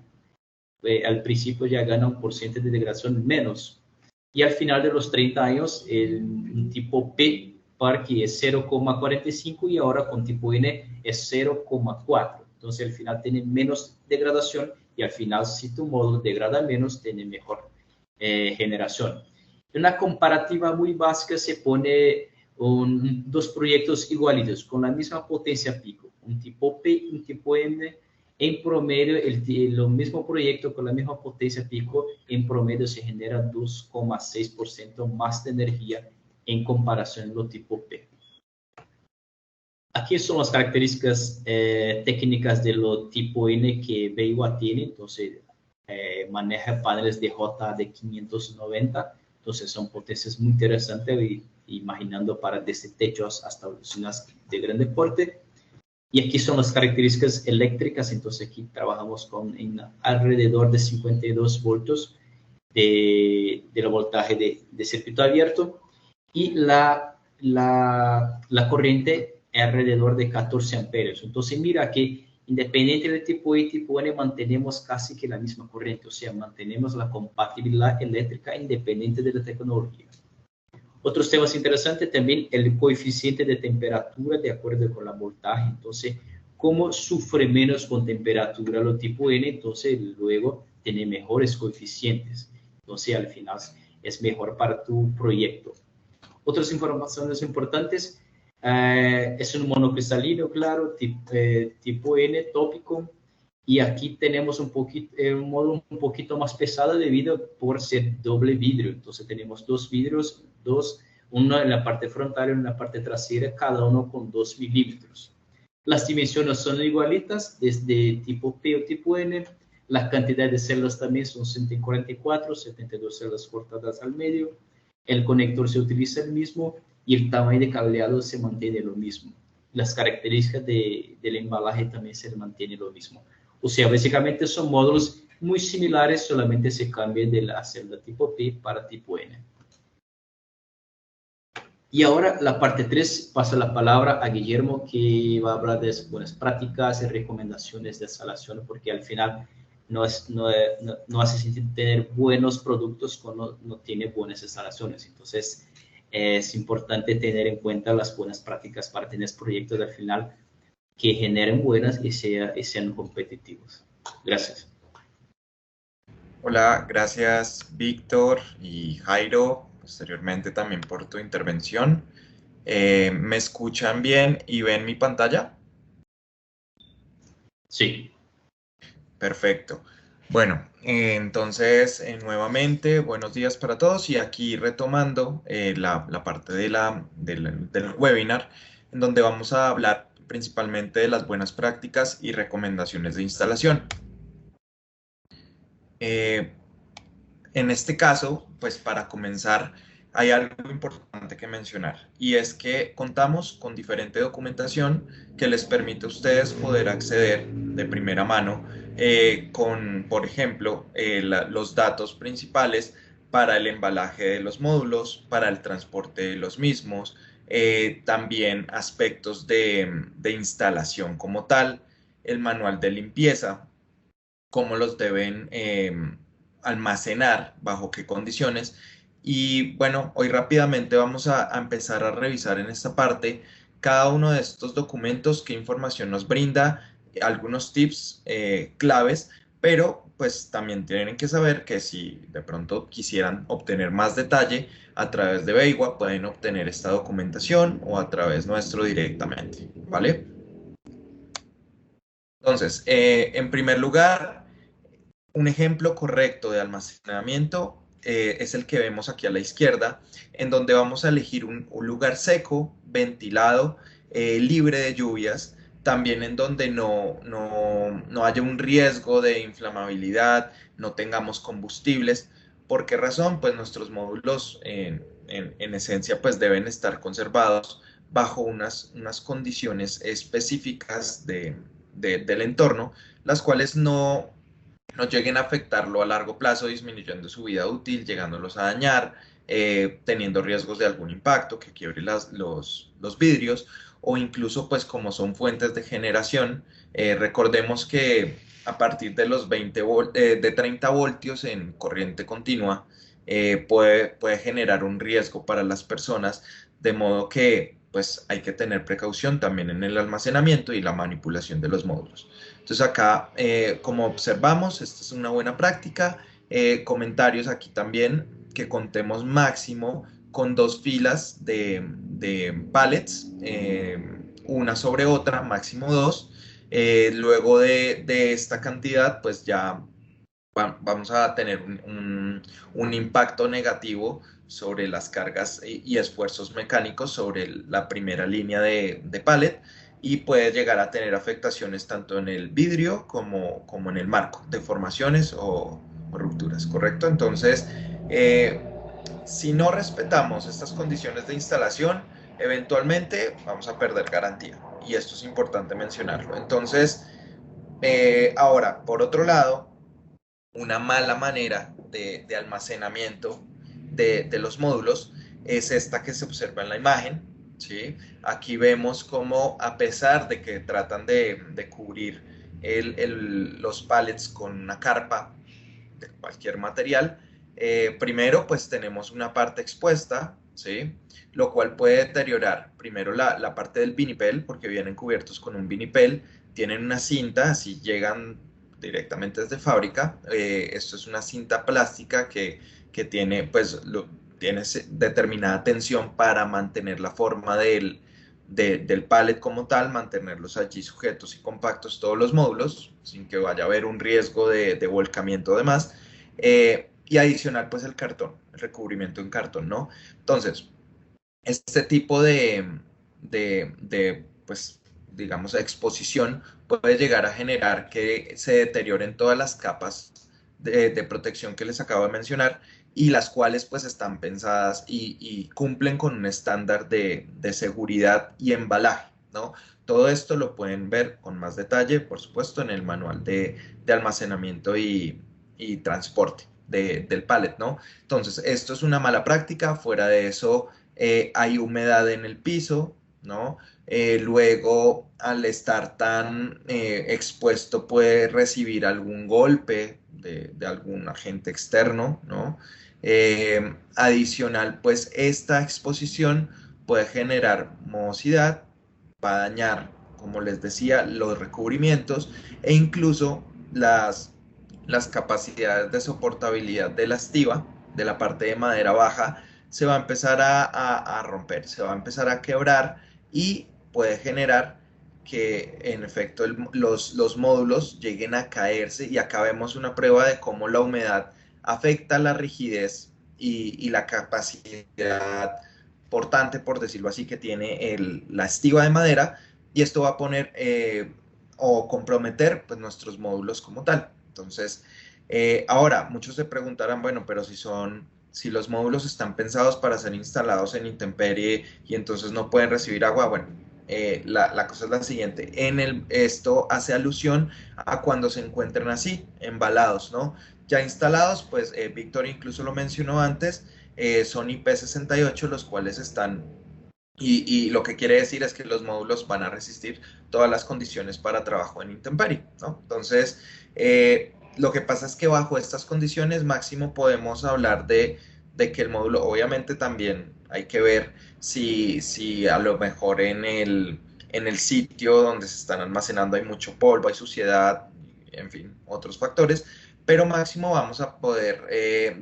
al principio ya gana 1% de degradación menos. Y al final de los 30 años, el tipo P que es 0,45 y ahora con tipo N es 0,4. Entonces, al final tiene menos degradación y al final, si tu módulo degrada menos, tiene mejor generación. En una comparativa muy básica se pone dos proyectos igualitos con la misma potencia pico, un tipo P y un tipo N. En promedio, el mismo proyecto con la misma potencia pico, en promedio se genera 2,6% más de energía en comparación con tipo P. Aquí son las características técnicas de lo tipo N que BayWa tiene. Entonces, maneja paneles de J de 590. Entonces, son potencias muy interesantes, imaginando para desde techos hasta usinas de grande porte. Y aquí son las características eléctricas. Entonces, aquí trabajamos con alrededor de 52 voltios de voltaje de circuito abierto. Y la corriente es alrededor de 14 amperios. Entonces, mira que independiente del tipo E y tipo N, mantenemos casi que la misma corriente. O sea, mantenemos la compatibilidad eléctrica independiente de la tecnología. Otros temas interesantes también, el coeficiente de temperatura de acuerdo con la voltaje. Entonces, como sufre menos con temperatura lo tipo N, entonces luego tiene mejores coeficientes. Entonces, al final es mejor para tu proyecto. Otras informaciones importantes, es un monocristalino, claro, tipo N, tópico. Y aquí tenemos un módulo un poquito más pesado debido por ser doble vidrio. Entonces tenemos dos vidrios, uno en la parte frontal y en la parte trasera, cada uno con 2 milímetros. Las dimensiones son igualitas desde tipo P o tipo N. La cantidad de celdas también son 144, 72 celdas cortadas al medio. El conector se utiliza el mismo y el tamaño de cableado se mantiene lo mismo. Las características del embalaje también se mantiene lo mismo. O sea, básicamente son módulos muy similares, solamente se cambia de la celda tipo P para tipo N. Y ahora la parte 3, paso la palabra a Guillermo, que va a hablar de buenas prácticas y recomendaciones de instalación, porque al final no hace sentido tener buenos productos cuando no tiene buenas instalaciones. Entonces, es importante tener en cuenta las buenas prácticas para tener proyectos al final que generen buenas y sean competitivos. Gracias. Hola, gracias Víctor y Jairo, posteriormente también por tu intervención. ¿Me escuchan bien y ven mi pantalla? Sí. Perfecto. Bueno, entonces nuevamente buenos días para todos y aquí retomando la parte del webinar en donde vamos a hablar principalmente de las buenas prácticas y recomendaciones de instalación. En este caso, pues para comenzar, hay algo importante que mencionar y es que contamos con diferente documentación que les permite a ustedes poder acceder de primera mano con, por ejemplo, los datos principales para el embalaje de los módulos, para el transporte de los mismos, también aspectos de instalación como tal, el manual de limpieza, cómo los deben almacenar, bajo qué condiciones. Y bueno, hoy rápidamente vamos a empezar a revisar en esta parte cada uno de estos documentos, qué información nos brinda, algunos tips claves, pero pues también tienen que saber que si de pronto quisieran obtener más detalle a través de Beiwa, pueden obtener esta documentación o a través nuestro directamente, ¿vale? Entonces, en primer lugar, un ejemplo correcto de almacenamiento es el que vemos aquí a la izquierda, en donde vamos a elegir un lugar seco, ventilado, libre de lluvias, también en donde no haya un riesgo de inflamabilidad, no tengamos combustibles. ¿Por qué razón? Pues nuestros módulos en esencia pues deben estar conservados bajo unas condiciones específicas del entorno, las cuales no lleguen a afectarlo a largo plazo, disminuyendo su vida útil, llegándolos a dañar, teniendo riesgos de algún impacto que quiebre los vidrios, o incluso pues como son fuentes de generación, recordemos que a partir de los de 30 voltios en corriente continua puede generar un riesgo para las personas, de modo que pues hay que tener precaución también en el almacenamiento y la manipulación de los módulos. Entonces acá, como observamos, esta es una buena práctica. Comentarios aquí también, que contemos máximo con 2 filas de pallets, una sobre otra, máximo 2. Luego de esta cantidad, pues ya vamos a tener un impacto negativo sobre las cargas y esfuerzos mecánicos sobre la primera línea de pallet, y puede llegar a tener afectaciones tanto en el vidrio como en el marco, deformaciones o rupturas, ¿correcto? Entonces, si no respetamos estas condiciones de instalación, eventualmente vamos a perder garantía, y esto es importante mencionarlo. Entonces, ahora, por otro lado, una mala manera de almacenamiento de los módulos es esta que se observa en la imagen, ¿sí? Aquí vemos cómo, a pesar de que tratan de cubrir los pallets con una carpa de cualquier material, primero pues tenemos una parte expuesta, ¿sí? Lo cual puede deteriorar primero la parte del vinipel, porque vienen cubiertos con un vinipel, tienen una cinta, así llegan directamente desde fábrica. Esto es una cinta plástica que tiene, pues, tiene determinada tensión para mantener la forma del pallet como tal, mantenerlos allí sujetos y compactos todos los módulos, sin que vaya a haber un riesgo de volcamiento además. Y adicional, pues, el cartón, el recubrimiento en cartón, ¿no? Entonces, este tipo pues, digamos, exposición puede llegar a generar que se deterioren todas las capas de protección que les acabo de mencionar, y las cuales pues están pensadas y cumplen con un estándar de seguridad y embalaje, ¿no? Todo esto lo pueden ver con más detalle, por supuesto, en el manual de almacenamiento y transporte del pallet, ¿no? Entonces, esto es una mala práctica. Fuera de eso, hay humedad en el piso, ¿no? Luego, al estar tan expuesto, puede recibir algún golpe de algún agente externo, ¿no? Adicional, pues esta exposición puede generar mohosidad, va a dañar, como les decía, los recubrimientos e incluso las capacidades de soportabilidad de la estiba, de la parte de madera baja, se va a empezar a romper, se va a empezar a quebrar, y puede generar que en efecto los módulos lleguen a caerse, y acá vemos una prueba de cómo la humedad afecta la rigidez y la capacidad portante, por decirlo así, que tiene la estiba de madera, y esto va a poner o comprometer pues, nuestros módulos como tal. Entonces, ahora, muchos se preguntarán, bueno, pero si los módulos están pensados para ser instalados en intemperie y entonces no pueden recibir agua, bueno, la cosa es la siguiente. Esto hace alusión a cuando se encuentren así, embalados, ¿no? Ya instalados, pues Víctor incluso lo mencionó antes, son IP68, los cuales están, y lo que quiere decir es que los módulos van a resistir todas las condiciones para trabajo en intemperie, ¿no? Entonces, lo que pasa es que bajo estas condiciones máximo podemos hablar de que el módulo, obviamente también hay que ver si a lo mejor en el sitio donde se están almacenando hay mucho polvo, hay suciedad, en fin, otros factores, pero máximo vamos a poder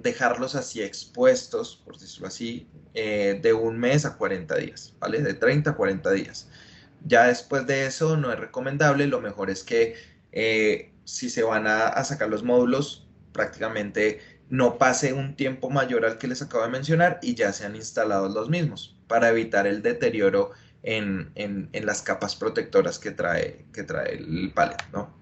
dejarlos así expuestos, por decirlo así, de 1 mes a 40 días, ¿vale? De 30 a 40 días. Ya después de eso no es recomendable, lo mejor es que si se van a sacar los módulos, prácticamente no pase un tiempo mayor al que les acabo de mencionar y ya sean instalados los mismos, para evitar el deterioro en las capas protectoras que trae el pallet, ¿no?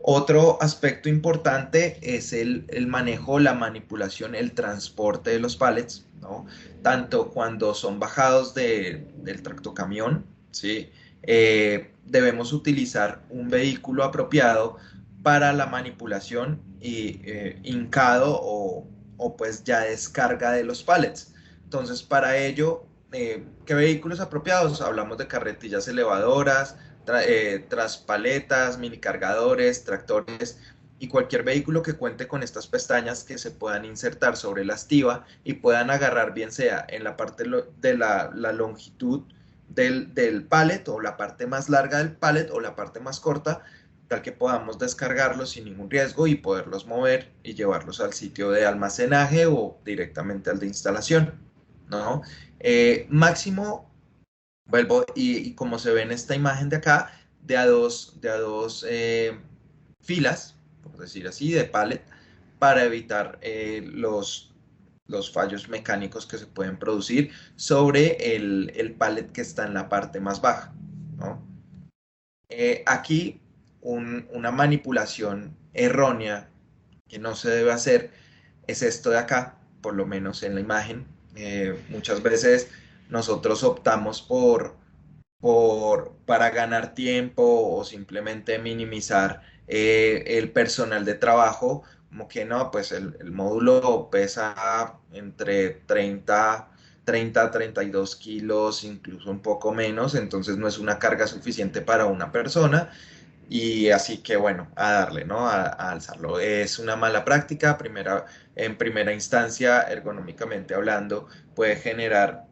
Otro aspecto importante es el manejo, la manipulación, el transporte de los pallets, ¿no? Tanto cuando son bajados del tractocamión, ¿sí? Debemos utilizar un vehículo apropiado para la manipulación y hincado o pues ya descarga de los pallets. Entonces, para ello, ¿qué vehículos apropiados? Hablamos de carretillas elevadoras, traspaletas, mini cargadores, tractores y cualquier vehículo que cuente con estas pestañas que se puedan insertar sobre la estiba y puedan agarrar bien sea en la parte de la longitud del pallet o la parte más larga del pallet o la parte más corta, tal que podamos descargarlos sin ningún riesgo y poderlos mover y llevarlos al sitio de almacenaje o directamente al de instalación, ¿no? Máximo, vuelvo, y como se ve en esta imagen de acá, de a dos filas, por decir así, de pallet, para evitar los fallos mecánicos que se pueden producir sobre el pallet que está en la parte más baja, ¿no? Aquí una manipulación errónea que no se debe hacer es esto de acá, por lo menos en la imagen. Muchas veces nosotros optamos para ganar tiempo o simplemente minimizar el personal de trabajo, como que no, pues el módulo pesa entre 30 a 32 kilos, incluso un poco menos, entonces no es una carga suficiente para una persona. Y así que bueno, a darle, ¿no? A alzarlo. Es una mala práctica, en primera instancia, ergonómicamente hablando, puede generar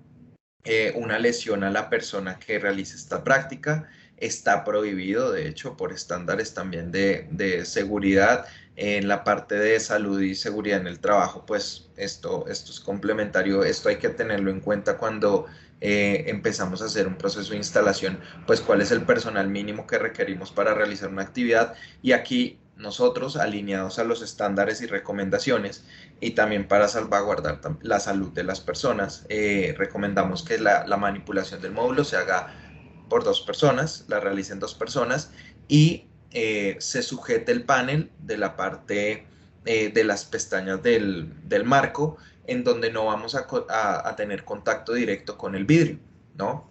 una lesión a la persona que realice esta práctica. Está prohibido, de hecho, por estándares también de seguridad. En la parte de salud y seguridad en el trabajo, pues esto es complementario, esto hay que tenerlo en cuenta cuando empezamos a hacer un proceso de instalación, pues cuál es el personal mínimo que requerimos para realizar una actividad, y aquí nosotros, alineados a los estándares y recomendaciones y también para salvaguardar la salud de las personas, recomendamos que la manipulación del módulo se haga por 2 personas, la realicen 2 personas y se sujete el panel de la parte de las pestañas del marco, en donde no vamos a tener contacto directo con el vidrio, ¿no?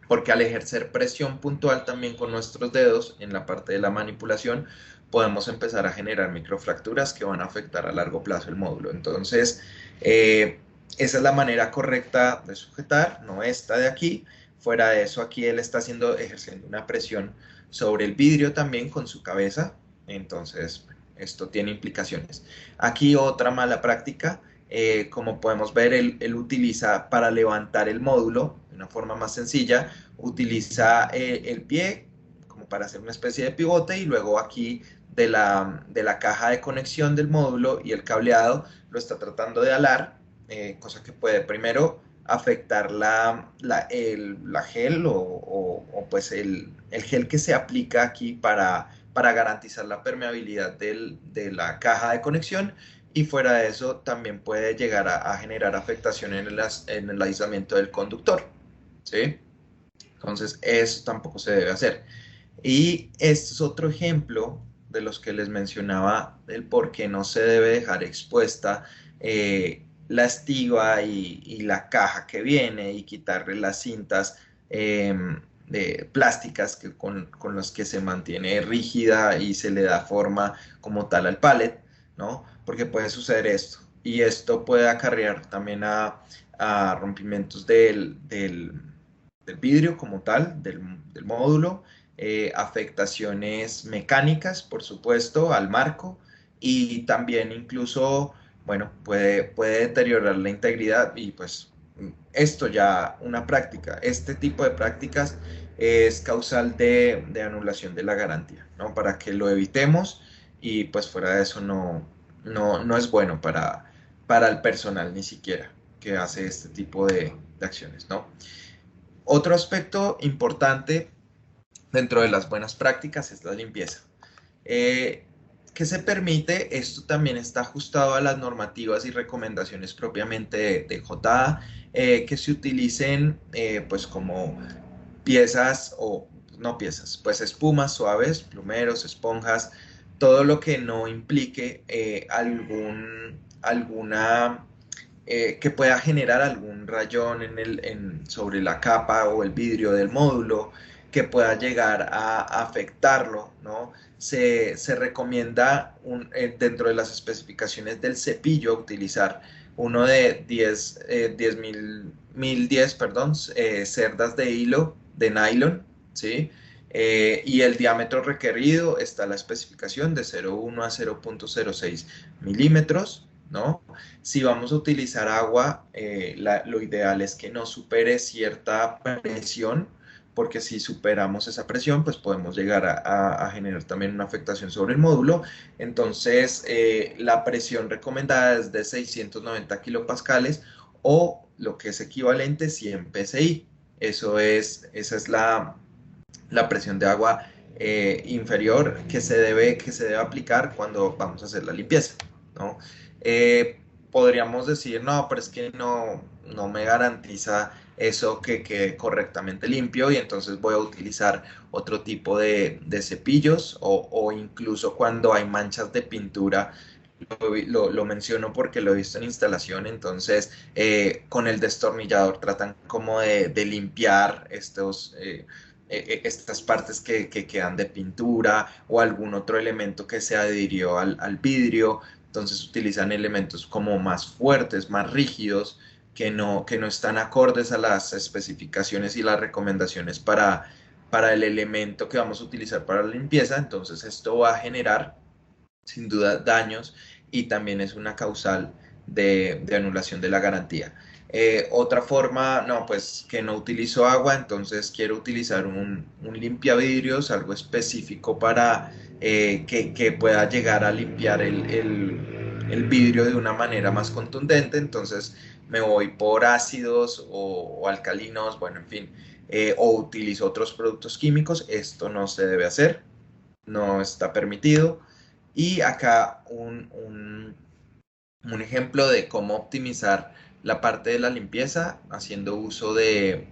Porque al ejercer presión puntual también con nuestros dedos en la parte de la manipulación, podemos empezar a generar microfracturas que van a afectar a largo plazo el módulo. Entonces, esa es la manera correcta de sujetar, no esta de aquí. Fuera de eso, aquí él está ejerciendo una presión sobre el vidrio también con su cabeza, entonces esto tiene implicaciones. Aquí otra mala práctica, como podemos ver, él utiliza para levantar el módulo de una forma más sencilla, utiliza el pie como para hacer una especie de pivote, y luego aquí de la caja de conexión del módulo y el cableado lo está tratando de alar, cosa que puede primero afectar la gel o pues el gel que se aplica aquí para garantizar la permeabilidad de la caja de conexión, y fuera de eso también puede llegar a generar afectación en el aislamiento del conductor, ¿sí? Entonces eso tampoco se debe hacer. Y este es otro ejemplo de los que les mencionaba, el por qué no se debe dejar expuesta la estiba y la caja que viene, y quitarle las cintas plásticas con las que se mantiene rígida y se le da forma como tal al pallet, ¿no? Porque puede suceder esto, y esto puede acarrear también a rompimientos del vidrio como tal, del módulo, afectaciones mecánicas, por supuesto, al marco, y también incluso, bueno, puede deteriorar la integridad. Y pues esto ya una práctica, este tipo de prácticas es causal de anulación de la garantía, ¿no? Para que lo evitemos, y pues fuera de eso no es bueno para el personal ni siquiera que hace este tipo de acciones, ¿no? Otro aspecto importante dentro de las buenas prácticas es la limpieza. ¿Qué se permite? Esto también está ajustado a las normativas y recomendaciones propiamente de JA, que se utilicen pues como piezas o no piezas, pues espumas suaves, plumeros, esponjas, todo lo que no implique alguna que pueda generar algún rayón sobre la capa o el vidrio del módulo, que pueda llegar a afectarlo, ¿no? Se recomienda dentro de las especificaciones del cepillo utilizar uno de 1010, perdón, cerdas de hilo de nylon, ¿sí? Y el diámetro requerido está la especificación de 0,1 a 0,06 milímetros, ¿no? Si vamos a utilizar agua, lo ideal es que no supere cierta presión, porque si superamos esa presión, pues podemos llegar a generar también una afectación sobre el módulo. Entonces, la presión recomendada es de 690 kilopascales, o lo que es equivalente 100 psi. Esa es la presión de agua inferior que se debe aplicar cuando vamos a hacer la limpieza, ¿no? Podríamos decir, no, pero es que no me garantiza eso que quede correctamente limpio, y entonces voy a utilizar otro tipo de cepillos, o incluso cuando hay manchas de pintura. Lo menciono porque lo he visto en instalación. Entonces con el destornillador tratan como de limpiar estas partes que quedan de pintura, o algún otro elemento que se adhirió al vidrio. Entonces utilizan elementos como más fuertes, más rígidos, que no están acordes a las especificaciones y las recomendaciones para el elemento que vamos a utilizar para la limpieza. Entonces esto va a generar sin duda daños, y también es una causal de anulación de la garantía. Otra forma, no, pues que no utilizo agua, entonces quiero utilizar un limpiavidrios, algo específico para que pueda llegar a limpiar el vidrio de una manera más contundente. Entonces me voy por ácidos o alcalinos, bueno, en fin, o utilizo otros productos químicos. Esto no se debe hacer, no está permitido. Y acá un ejemplo de cómo optimizar la parte de la limpieza haciendo uso de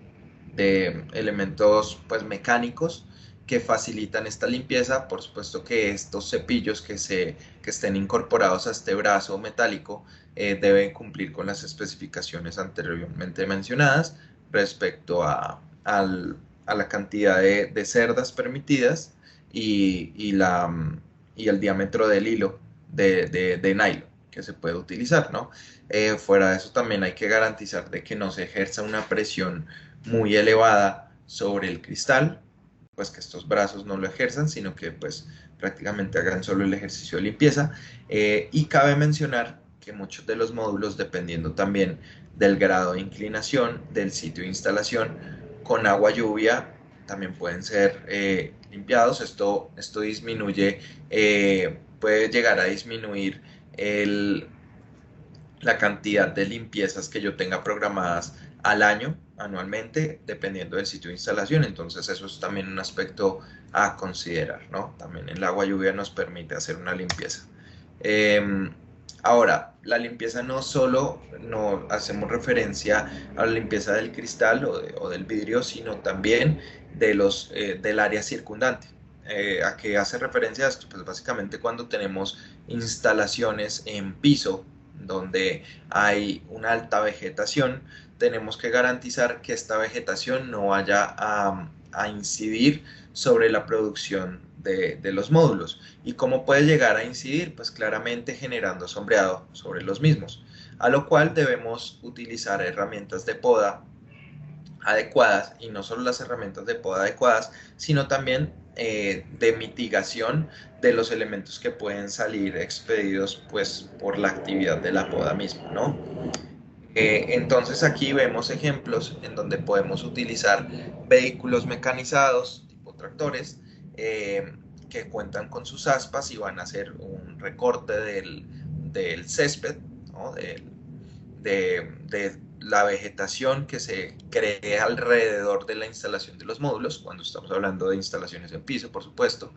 elementos pues mecánicos que facilitan esta limpieza. Por supuesto que estos cepillos que estén incorporados a este brazo metálico deben cumplir con las especificaciones anteriormente mencionadas respecto a la cantidad de cerdas permitidas, y el diámetro del hilo de nylon que se puede utilizar, ¿no? Fuera de eso, también hay que garantizar de que no se ejerza una presión muy elevada sobre el cristal, pues que estos brazos no lo ejerzan, sino que pues prácticamente hagan solo el ejercicio de limpieza. Y cabe mencionar que muchos de los módulos, dependiendo también del grado de inclinación del sitio de instalación, con agua lluvia también pueden ser limpiados. Esto disminuye, puede llegar a disminuir la cantidad de limpiezas que yo tenga programadas al año, anualmente, dependiendo del sitio de instalación. Entonces eso es también un aspecto a considerar, ¿no? También el agua lluvia nos permite hacer una limpieza. Ahora, la limpieza no solo no hacemos referencia a la limpieza del cristal o del vidrio, sino también del área circundante. ¿A qué hace referencia esto? Pues básicamente cuando tenemos instalaciones en piso donde hay una alta vegetación, tenemos que garantizar que esta vegetación no vaya a incidir sobre la producción de los módulos. ¿Y cómo puede llegar a incidir? Pues claramente generando sombreado sobre los mismos, a lo cual debemos utilizar herramientas de poda adecuadas, y no solo las herramientas de poda adecuadas, sino también de mitigación de los elementos que pueden salir expedidos pues por la actividad de la poda misma, ¿no? Entonces aquí vemos ejemplos en donde podemos utilizar vehículos mecanizados tipo tractores que cuentan con sus aspas y van a hacer un recorte del césped, ¿no? de la vegetación que se crea alrededor de la instalación de los módulos, cuando estamos hablando de instalaciones en piso, por supuesto.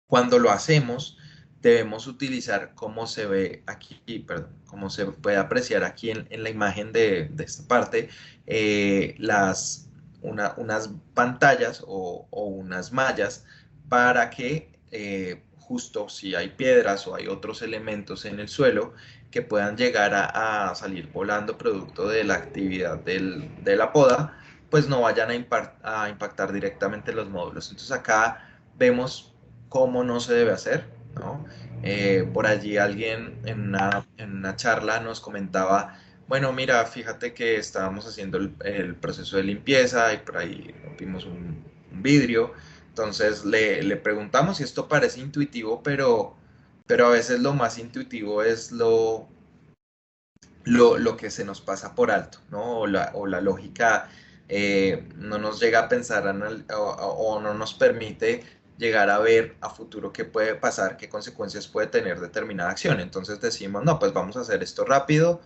Cuando lo hacemos, debemos utilizar, como se ve aquí, perdón, como se puede apreciar aquí en la imagen de esta parte, unas pantallas o unas mallas para que justo si hay piedras o hay otros elementos en el suelo que puedan llegar a salir volando producto de la actividad de la poda, pues no vayan a impactar directamente los módulos. Entonces acá vemos cómo no se debe hacer, ¿no? Por allí alguien en una charla nos comentaba, bueno, mira, fíjate que estábamos haciendo el proceso de limpieza y por ahí rompimos un vidrio. Entonces le preguntamos si esto parece intuitivo, pero a veces lo más intuitivo es lo que se nos pasa por alto, ¿no? O la lógica no nos llega a pensar o no nos permite llegar a ver a futuro qué puede pasar, qué consecuencias puede tener determinada acción. Entonces decimos, no, pues vamos a hacer esto rápido,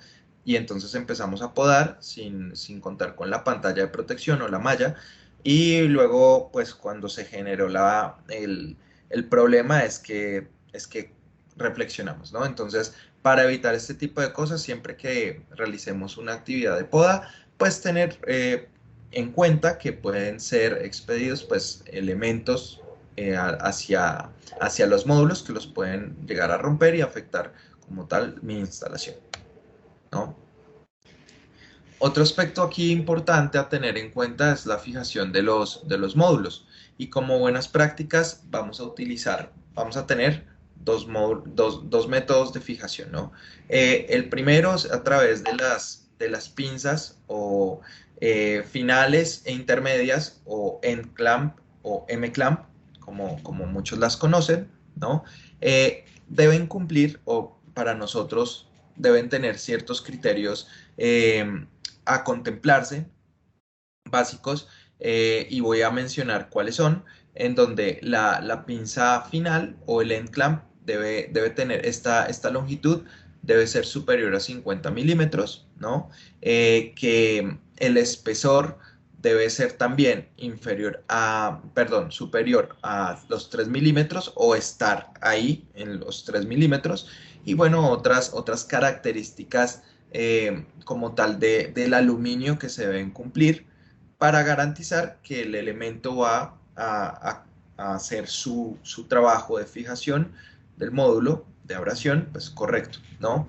y entonces empezamos a podar sin contar con la pantalla de protección o la malla, y luego pues cuando se generó el problema es que reflexionamos, ¿no? Entonces, para evitar este tipo de cosas, siempre que realicemos una actividad de poda, pues tener en cuenta que pueden ser expedidos pues elementos hacia los módulos que los pueden llegar a romper y afectar como tal mi instalación, ¿no? Otro aspecto aquí importante a tener en cuenta es la fijación de los módulos, y como buenas prácticas vamos a tener dos métodos de fijación, ¿no? El primero es a través de las pinzas o finales e intermedias, o end clamp o M-clamp, como muchos las conocen, ¿no? Deben cumplir, o para nosotros deben tener ciertos criterios a contemplarse, básicos, y voy a mencionar cuáles son, en donde la pinza final o el end clamp debe tener esta longitud, debe ser superior a 50 milímetros, ¿no? Que el espesor debe ser también superior a los 3 milímetros, o estar ahí en los 3 milímetros, y bueno, otras características como tal del aluminio que se deben cumplir para garantizar que el elemento va a hacer su trabajo de fijación del módulo de abrasión, pues correcto, ¿no?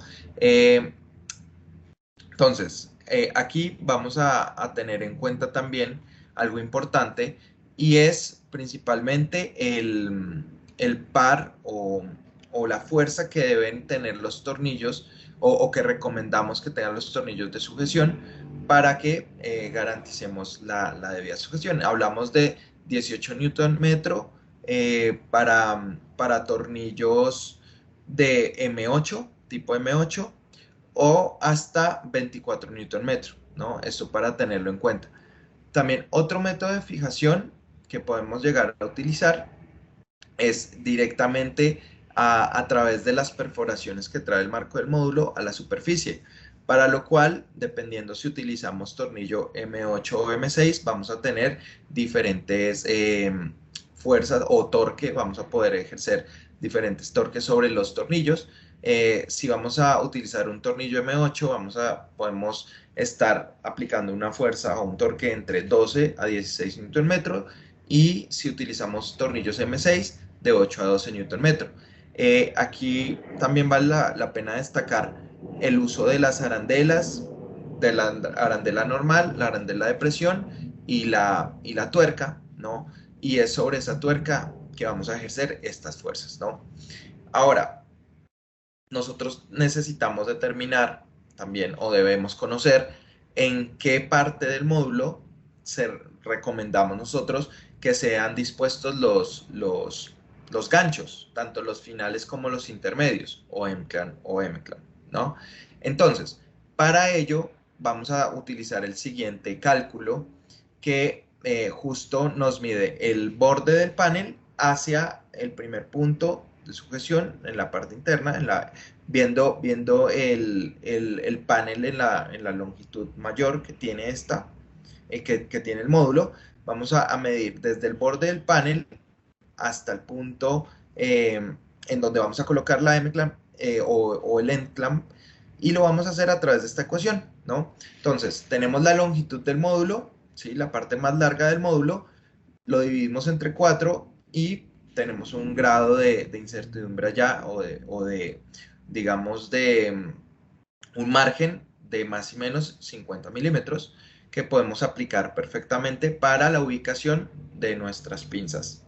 Entonces, aquí vamos a tener en cuenta también algo importante, y es principalmente el par o la fuerza que deben tener los tornillos, o que recomendamos que tengan los tornillos de sujeción para que garanticemos la debida sujeción. Hablamos de 18 Nm para tornillos de M8, tipo M8, o hasta 24 Nm, ¿no? Esto para tenerlo en cuenta. También otro método de fijación que podemos llegar a utilizar es directamente a través de las perforaciones que trae el marco del módulo a la superficie. Para lo cual, dependiendo si utilizamos tornillo M8 o M6, vamos a tener diferentes fuerzas o torque, vamos a poder ejercer diferentes torques sobre los tornillos. Si vamos a utilizar un tornillo M8, podemos estar aplicando una fuerza o un torque entre 12 a 16 Nm, y si utilizamos tornillos M6, de 8 a 12 Nm. Aquí también vale la pena destacar el uso de las arandelas, de la arandela normal, la arandela de presión y la tuerca, ¿no? Y es sobre esa tuerca que vamos a ejercer estas fuerzas, ¿no? Ahora, nosotros necesitamos determinar también, o debemos conocer, en qué parte del módulo recomendamos nosotros que sean dispuestos los ganchos, tanto los finales como los intermedios, o M-clamp o M-clamp, ¿no? Entonces, para ello vamos a utilizar el siguiente cálculo que justo nos mide el borde del panel hacia el primer punto de sujeción en la parte interna, viendo el panel en la longitud mayor que tiene que tiene el módulo. Vamos a medir desde el borde del panel hasta el punto en donde vamos a colocar la M-clamp o el end-clamp, y lo vamos a hacer a través de esta ecuación, ¿no? Entonces, tenemos la longitud del módulo, ¿sí? La parte más larga del módulo, lo dividimos entre 4 y tenemos un grado de incertidumbre allá, digamos, de un margen de más o menos 50 milímetros que podemos aplicar perfectamente para la ubicación de nuestras pinzas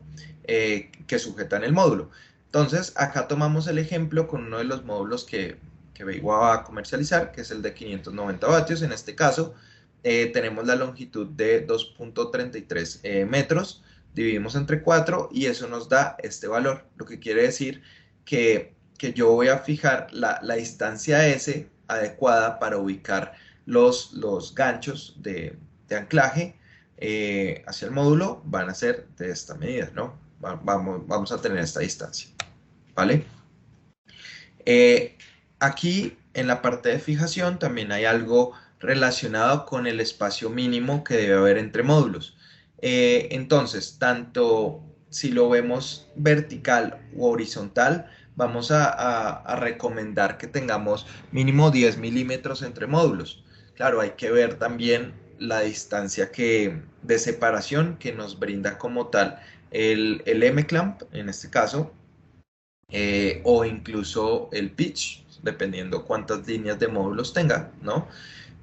que sujetan el módulo. Entonces, acá tomamos el ejemplo con uno de los módulos que Beiwa va a comercializar, que es el de 590 vatios. En este caso, tenemos la longitud de 2.33 metros, dividimos entre 4 y eso nos da este valor, lo que quiere decir que yo voy a fijar la distancia S adecuada para ubicar los ganchos de anclaje hacia el módulo. Van a ser de esta medida, ¿no? Vamos a tener esta distancia, ¿vale? Aquí en la parte de fijación también hay algo relacionado con el espacio mínimo que debe haber entre módulos. Entonces, tanto si lo vemos vertical u horizontal, vamos a recomendar que tengamos mínimo 10 milímetros entre módulos. Claro, hay que ver también la distancia de separación que nos brinda como tal el M-clamp, en este caso, o incluso el pitch, dependiendo cuántas líneas de módulos tenga, ¿no?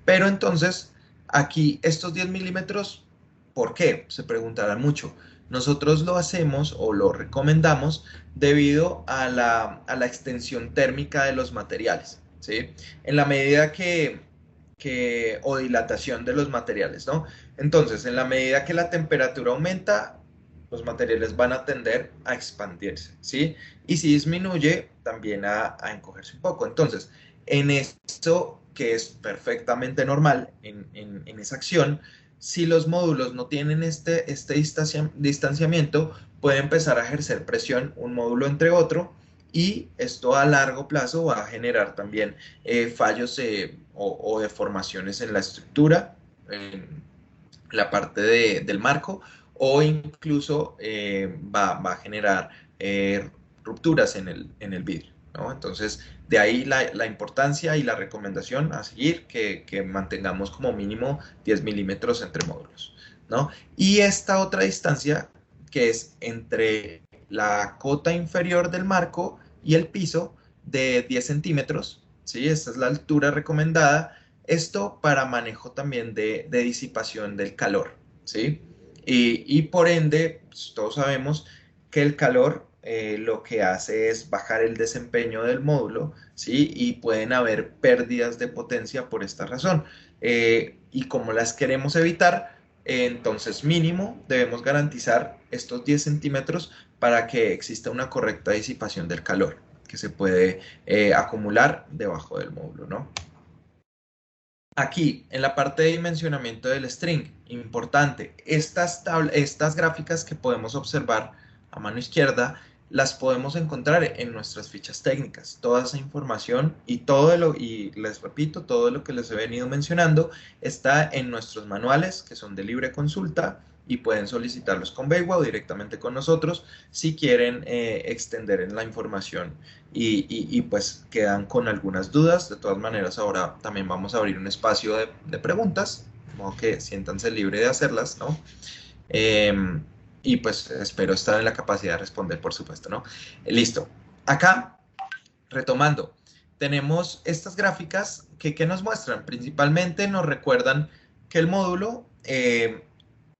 Pero entonces, aquí estos 10 milímetros, ¿por qué? Se preguntarán mucho. Nosotros lo hacemos o lo recomendamos debido a la extensión térmica de los materiales, ¿sí? En la medida o dilatación de los materiales, ¿no? Entonces, en la medida que la temperatura aumenta, los materiales van a tender a expandirse, ¿sí? Y si disminuye, también a encogerse un poco. Entonces, en eso que es perfectamente normal, en esa acción, si los módulos no tienen este distanciamiento, puede empezar a ejercer presión un módulo entre otro, y esto a largo plazo va a generar también fallos o deformaciones en la estructura, en la parte del marco, o incluso va a generar rupturas en el vidrio, ¿no? Entonces, de ahí la importancia y la recomendación a seguir, que mantengamos como mínimo 10 milímetros entre módulos, ¿no? Y esta otra distancia, que es entre la cota inferior del marco y el piso, de 10 centímetros, ¿sí? Esta es la altura recomendada. Esto para manejo también de disipación del calor, ¿sí? Y por ende, pues, todos sabemos que el calor lo que hace es bajar el desempeño del módulo, ¿sí? Y pueden haber pérdidas de potencia por esta razón. Y como las queremos evitar, entonces mínimo debemos garantizar estos 10 centímetros para que exista una correcta disipación del calor que se puede acumular debajo del módulo, ¿no? Aquí, en la parte de dimensionamiento del string, importante, estas gráficas que podemos observar a mano izquierda, las podemos encontrar en nuestras fichas técnicas. Toda esa información y y les repito, todo lo que les he venido mencionando está en nuestros manuales, que son de libre consulta, y pueden solicitarlos con Beiwa o directamente con nosotros si quieren extender en la información y pues quedan con algunas dudas. De todas maneras, ahora también vamos a abrir un espacio de preguntas, de modo que siéntanse libre de hacerlas, ¿no? Y pues espero estar en la capacidad de responder, por supuesto, ¿no? Listo. Acá, retomando, tenemos estas gráficas que nos muestran. Principalmente nos recuerdan que el módulo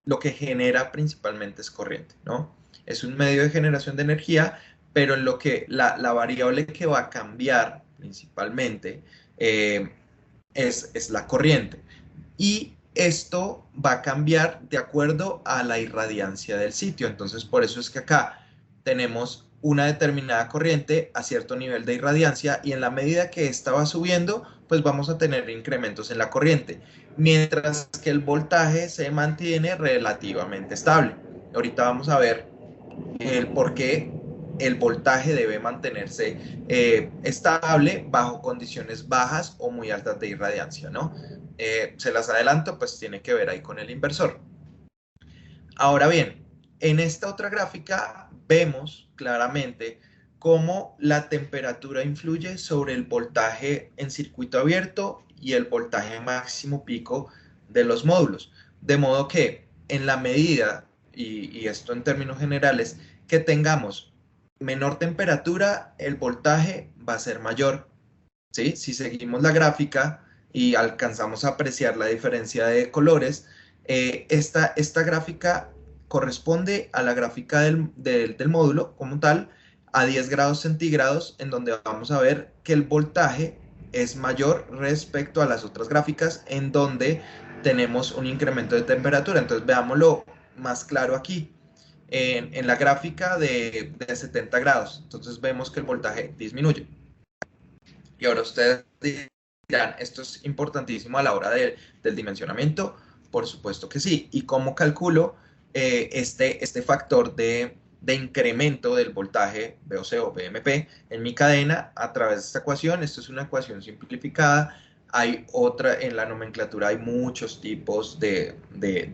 lo que genera principalmente es corriente, ¿no? Es un medio de generación de energía, pero en lo que la variable que va a cambiar principalmente es la corriente. Y esto va a cambiar de acuerdo a la irradiancia del sitio. Entonces, por eso es que acá tenemos una determinada corriente a cierto nivel de irradiancia y en la medida que esta va subiendo, pues vamos a tener incrementos en la corriente, mientras que el voltaje se mantiene relativamente estable. Ahorita vamos a ver el por qué el voltaje debe mantenerse estable bajo condiciones bajas o muy altas de irradiancia, ¿no? Se las adelanto, pues tiene que ver ahí con el inversor. Ahora bien, en esta otra gráfica vemos claramente cómo la temperatura influye sobre el voltaje en circuito abierto y el voltaje máximo pico de los módulos. De modo que en la medida, y esto en términos generales, que tengamos menor temperatura, el voltaje va a ser mayor, ¿sí? Si seguimos la gráfica y alcanzamos a apreciar la diferencia de colores, esta gráfica corresponde a la gráfica del módulo como tal, a 10 grados centígrados, en donde vamos a ver que el voltaje es mayor respecto a las otras gráficas, en donde tenemos un incremento de temperatura. Entonces veámoslo más claro aquí, en la gráfica de 70 grados. Entonces vemos que el voltaje disminuye. Y ahora ustedes dirán, ¿esto es importantísimo a la hora del dimensionamiento? Por supuesto que sí. ¿Y cómo calculo este factor de incremento del voltaje VOC o VMP en mi cadena a través de esta ecuación? Esto es una ecuación simplificada. Hay otra, en la nomenclatura hay muchos tipos de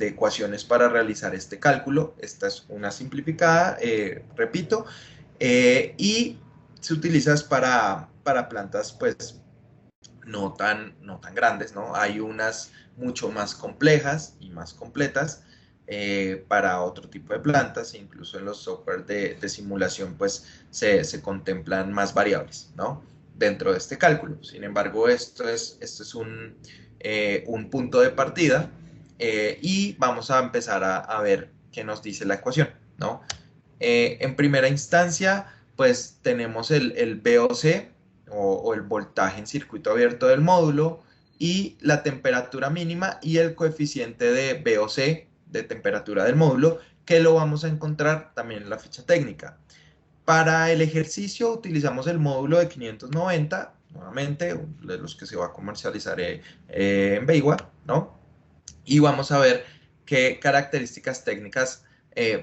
ecuaciones para realizar este cálculo. Esta es una simplificada, repito, y se utiliza para plantas pues no tan grandes, ¿no? Hay unas mucho más complejas y más completas para otro tipo de plantas, incluso en los software de simulación pues se contemplan más variables, ¿no? Dentro de este cálculo. Sin embargo, esto es un punto de partida y vamos a empezar a ver qué nos dice la ecuación, ¿no? En primera instancia, pues tenemos el VOC o el voltaje en circuito abierto del módulo y la temperatura mínima y el coeficiente de VOC de temperatura del módulo, que lo vamos a encontrar también en la ficha técnica. Para el ejercicio utilizamos el módulo de 590, nuevamente, de los que se va a comercializar en Beiwa, ¿no? Y vamos a ver qué características técnicas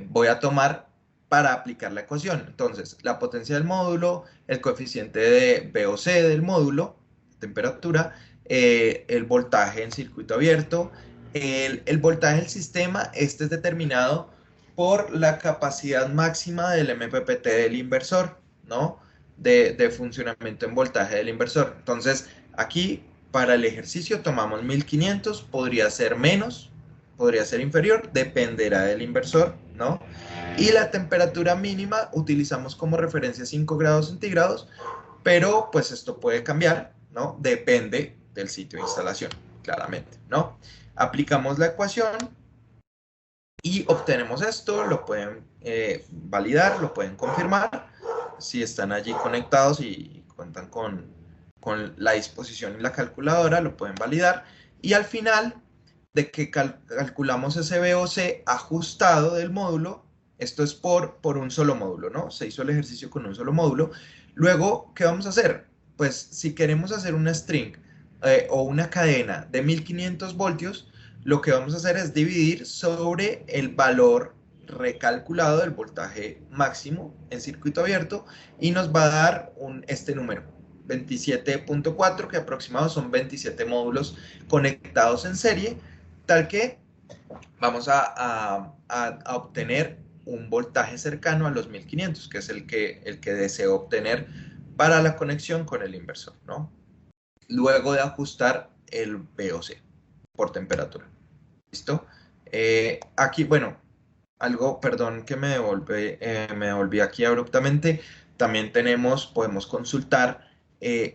voy a tomar para aplicar la ecuación. Entonces, la potencia del módulo, el coeficiente de VOC del módulo, temperatura, el voltaje en circuito abierto, el voltaje del sistema, este es determinado por la capacidad máxima del MPPT del inversor, ¿no? De funcionamiento en voltaje del inversor. Entonces, aquí para el ejercicio tomamos 1500, podría ser menos, podría ser inferior, dependerá del inversor, ¿no? Y la temperatura mínima utilizamos como referencia 5 grados centígrados, pero pues esto puede cambiar, ¿no? Depende del sitio de instalación, claramente, ¿no? Aplicamos la ecuación y obtenemos esto, lo pueden validar, lo pueden confirmar, si están allí conectados y cuentan con la disposición y la calculadora, lo pueden validar, y al final de que calculamos ese VOC ajustado del módulo, esto es por un solo módulo, ¿no? Se hizo el ejercicio con un solo módulo. Luego, ¿qué vamos a hacer? Pues si queremos hacer una string o una cadena de 1500 voltios, lo que vamos a hacer es dividir sobre el valor recalculado del voltaje máximo en circuito abierto y nos va a dar este número, 27.4, que aproximado son 27 módulos conectados en serie, tal que vamos a obtener un voltaje cercano a los 1500, que es el que deseo obtener para la conexión con el inversor, ¿no? Luego de ajustar el VOC por temperatura. ¿Listo? Aquí, bueno, algo, perdón que me devolví aquí abruptamente. También podemos consultar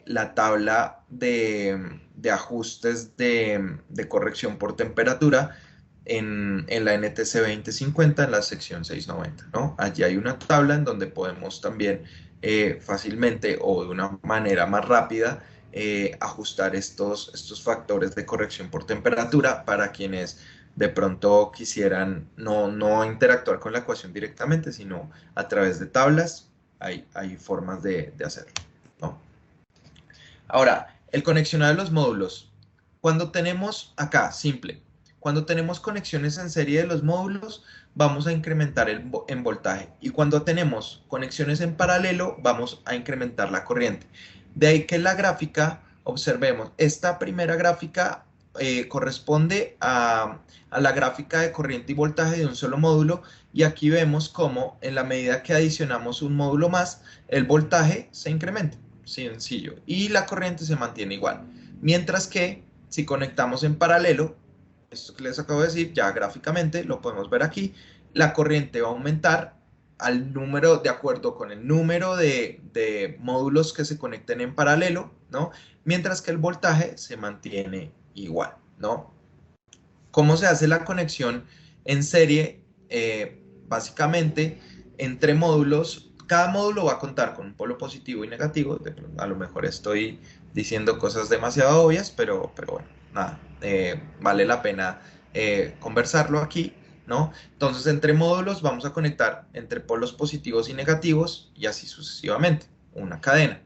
la tabla de ajustes de corrección por temperatura en la NTC 2050, en la sección 690, ¿no? Allí hay una tabla en donde podemos también fácilmente o de una manera más rápida ajustar estos factores de corrección por temperatura para quienes de pronto quisieran no interactuar con la ecuación directamente, sino a través de tablas. Hay formas de hacerlo, ¿no? Ahora, el conexionado de los módulos. Cuando tenemos acá, simple, cuando tenemos conexiones en serie de los módulos, vamos a incrementar en voltaje. Y cuando tenemos conexiones en paralelo, vamos a incrementar la corriente. De ahí que la gráfica, observemos, esta primera gráfica corresponde a la gráfica de corriente y voltaje de un solo módulo, y aquí vemos cómo en la medida que adicionamos un módulo más, el voltaje se incrementa, sencillo, y la corriente se mantiene igual. Mientras que si conectamos en paralelo, esto que les acabo de decir, ya gráficamente lo podemos ver aquí, la corriente va a aumentar de acuerdo con el número de módulos que se conecten en paralelo, ¿no? Mientras que el voltaje se mantiene igual, ¿no? ¿Cómo se hace la conexión en serie? Básicamente, entre módulos, cada módulo va a contar con un polo positivo y negativo. A lo mejor estoy diciendo cosas demasiado obvias, pero bueno, nada, vale la pena conversarlo aquí, ¿no? Entonces, entre módulos vamos a conectar entre polos positivos y negativos y así sucesivamente, una cadena.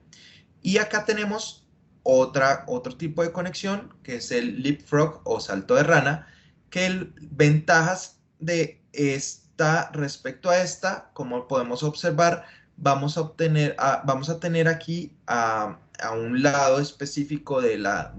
Y acá tenemos otro tipo de conexión, que es el leapfrog o salto de rana, que ventajas de esta respecto a esta, como podemos observar, vamos a tener aquí a un lado específico de la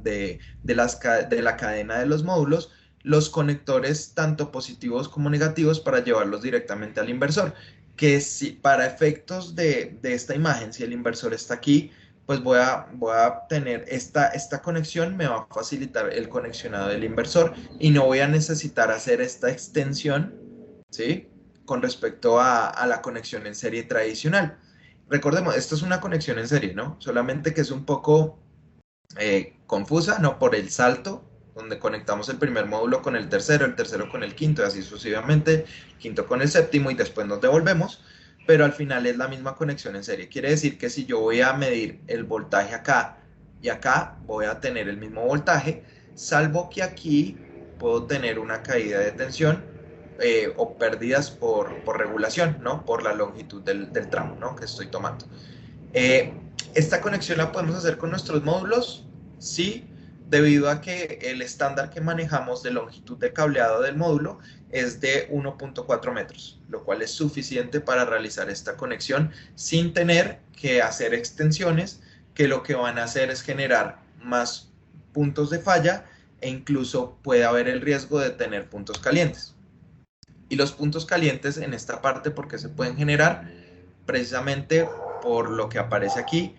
cadena de los módulos, los conectores tanto positivos como negativos para llevarlos directamente al inversor, que si para efectos de esta imagen, si el inversor está aquí, pues voy a tener esta conexión, me va a facilitar el conexionado del inversor y no voy a necesitar hacer esta extensión, ¿sí? Con respecto a la conexión en serie tradicional. Recordemos, esto es una conexión en serie, ¿no? Solamente que es un poco confusa, ¿no? Por el salto, donde conectamos el primer módulo con el tercero con el quinto, y así sucesivamente, el quinto con el séptimo, y después nos devolvemos, pero al final es la misma conexión en serie. Quiere decir que si yo voy a medir el voltaje acá y acá, voy a tener el mismo voltaje, salvo que aquí puedo tener una caída de tensión o pérdidas por regulación, ¿no? Por la longitud del tramo, ¿no? Que estoy tomando. ¿Esta conexión la podemos hacer con nuestros módulos? Sí, debido a que el estándar que manejamos de longitud de cableado del módulo es de 1.4 metros, lo cual es suficiente para realizar esta conexión sin tener que hacer extensiones, que lo que van a hacer es generar más puntos de falla e incluso puede haber el riesgo de tener puntos calientes. Y los puntos calientes en esta parte, ¿por qué se pueden generar? Precisamente por lo que aparece aquí,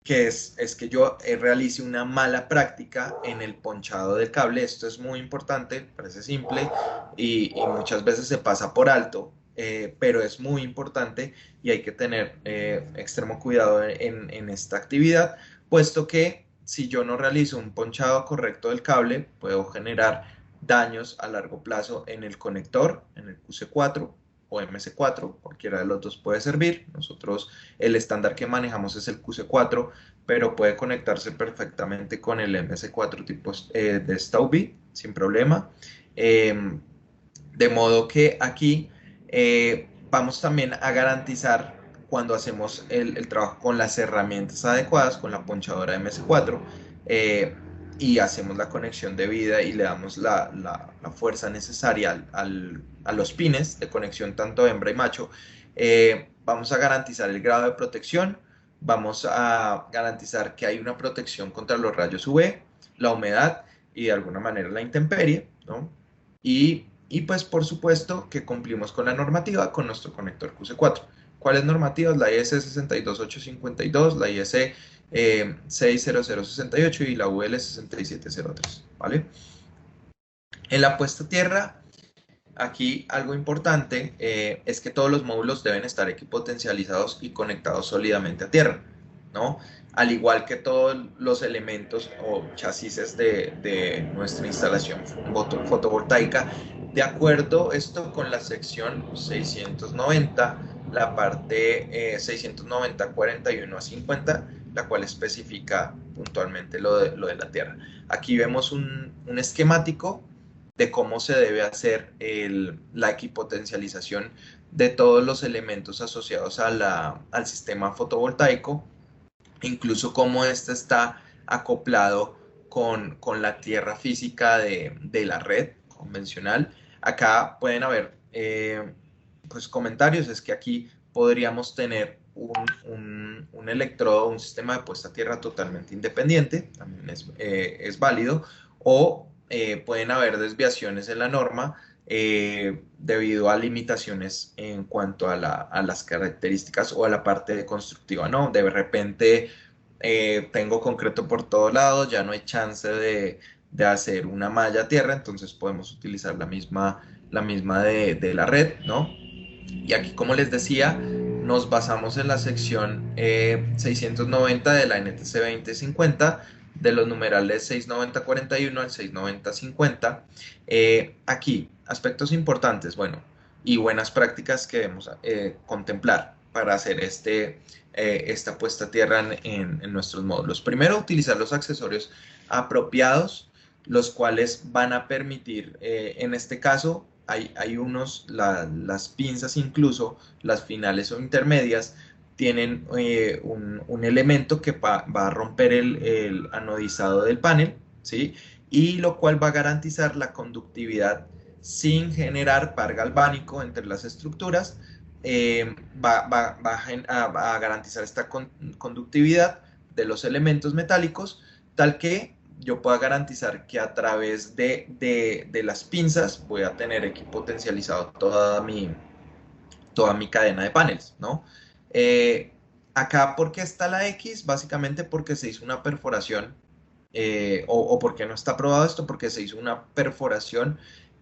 que es que yo realice una mala práctica en el ponchado del cable. Esto es muy importante, parece simple y muchas veces se pasa por alto, pero es muy importante y hay que tener extremo cuidado en esta actividad, puesto que si yo no realizo un ponchado correcto del cable, puedo generar daños a largo plazo en el conector, en el QC4 o MC4, cualquiera de los dos puede servir. Nosotros el estándar que manejamos es el QC4, pero puede conectarse perfectamente con el MC4 tipo de Stauby sin problema. De modo que aquí vamos también a garantizar, cuando hacemos el trabajo con las herramientas adecuadas, con la ponchadora MS4, y hacemos la conexión debida y le damos la fuerza necesaria a los pines de conexión tanto hembra y macho, vamos a garantizar el grado de protección, vamos a garantizar que hay una protección contra los rayos UV, la humedad y de alguna manera la intemperie, ¿no? Y pues por supuesto que cumplimos con la normativa con nuestro conector QC4. ¿Cuáles normativas? La IS 62852, la IS 60068 y la UL 6703, ¿vale? En la puesta a tierra, aquí algo importante es que todos los módulos deben estar equipotencializados y conectados sólidamente a tierra, ¿no? Al igual que todos los elementos o chasis de nuestra instalación fotovoltaica, de acuerdo esto con la sección 690, la parte 690, 41 a 50, la cual especifica puntualmente lo de la tierra. Aquí vemos un esquemático de cómo se debe hacer la equipotencialización de todos los elementos asociados al sistema fotovoltaico, incluso cómo este está acoplado con la tierra física de la red convencional. Acá pueden haber pues comentarios, es que aquí podríamos tener un electrodo, un sistema de puesta a tierra totalmente independiente, también es válido, o pueden haber desviaciones en la norma debido a limitaciones en cuanto a las características o a la parte constructiva, ¿no? De repente tengo concreto por todos lados, ya no hay chance de hacer una malla a tierra, entonces podemos utilizar la misma de la red, ¿no? Y aquí, como les decía, nos basamos en la sección 690 de la NTC 2050, de los numerales 690-41 al 690-50. Aquí, aspectos importantes, bueno, y buenas prácticas que debemos contemplar para hacer esta puesta a tierra en nuestros módulos. Primero, utilizar los accesorios apropiados, los cuales van a permitir, en este caso, hay unos, las pinzas incluso, las finales o intermedias, tienen un elemento que va a romper el anodizado del panel, ¿sí? Y lo cual va a garantizar la conductividad sin generar par galvánico entre las estructuras, va a garantizar esta conductividad de los elementos metálicos, tal que yo pueda garantizar que a través de las pinzas voy a tener equipotencializado toda mi cadena de paneles, ¿no? Acá, ¿por qué está la X? Básicamente porque se hizo una perforación, o porque no está aprobado esto, porque se hizo una perforación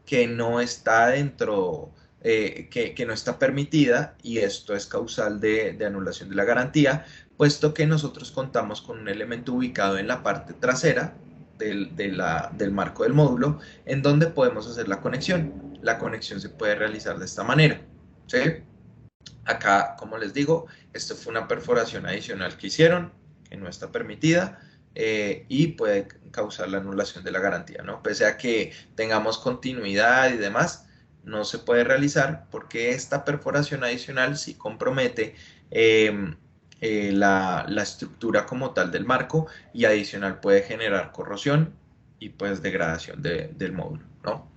que no está dentro, que no está permitida, y esto es causal de anulación de la garantía, puesto que nosotros contamos con un elemento ubicado en la parte trasera del marco del módulo, en donde podemos hacer la conexión. La conexión se puede realizar de esta manera, ¿sí? Acá, como les digo, esto fue una perforación adicional que hicieron, que no está permitida, y puede causar la anulación de la garantía, ¿no? Pese a que tengamos continuidad y demás, no se puede realizar porque esta perforación adicional sí compromete la estructura como tal del marco, y adicional puede generar corrosión y pues degradación del módulo, ¿no?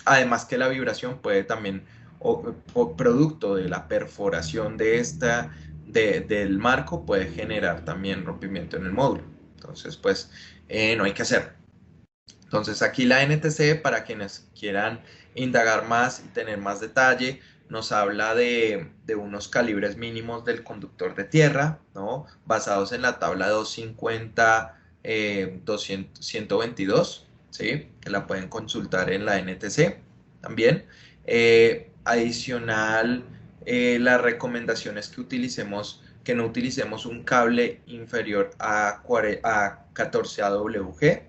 Además que la vibración puede también, o producto de la perforación del marco, puede generar también rompimiento en el módulo. Entonces, pues, no hay que hacer. Entonces, aquí la NTC, para quienes quieran indagar más y tener más detalle, nos habla de unos calibres mínimos del conductor de tierra, ¿no? Basados en la tabla 250 122, ¿sí? Que la pueden consultar en la NTC también. Adicional, la recomendación es que no utilicemos un cable inferior a 14 AWG,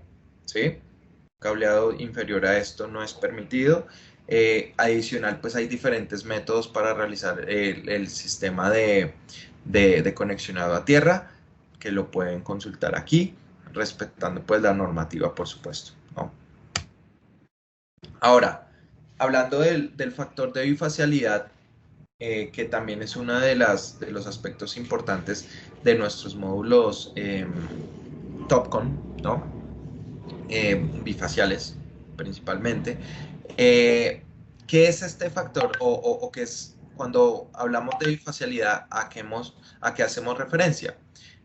¿sí? Cableado inferior a esto no es permitido. Adicional, pues hay diferentes métodos para realizar el sistema de conexionado a tierra, que lo pueden consultar aquí, respetando pues la normativa, por supuesto, ¿no? Ahora, hablando del factor de bifacialidad, que también es uno de los aspectos importantes de nuestros módulos TOPCon, ¿no? Bifaciales principalmente. ¿Qué es este factor o qué es cuando hablamos de bifacialidad, a qué hacemos referencia?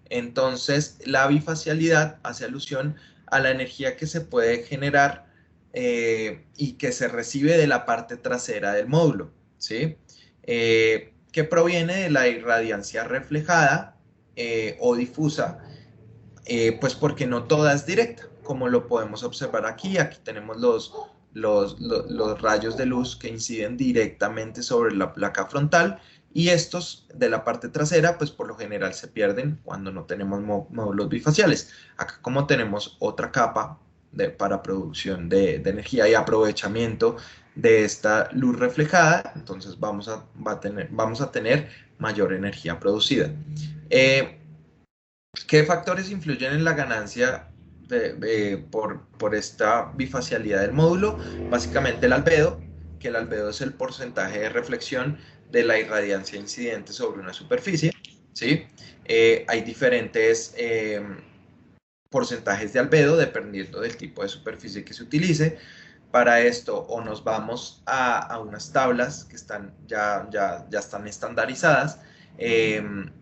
Entonces, la bifacialidad hace alusión a la energía que se puede generar y que se recibe de la parte trasera del módulo, ¿sí? Que proviene de la irradiancia reflejada o difusa, pues porque no toda es directa, como lo podemos observar aquí. Aquí tenemos los rayos de luz que inciden directamente sobre la placa frontal, y estos de la parte trasera, pues por lo general se pierden cuando no tenemos módulos bifaciales. Acá, como tenemos otra capa para producción de energía y aprovechamiento de esta luz reflejada, entonces vamos a tener mayor energía producida. ¿Qué factores influyen en la ganancia por esta bifacialidad del módulo? Básicamente el albedo, que el albedo es el porcentaje de reflexión de la irradiancia incidente sobre una superficie, ¿sí? Hay diferentes porcentajes de albedo dependiendo del tipo de superficie que se utilice. Para esto, o nos vamos a unas tablas que ya están estandarizadas, están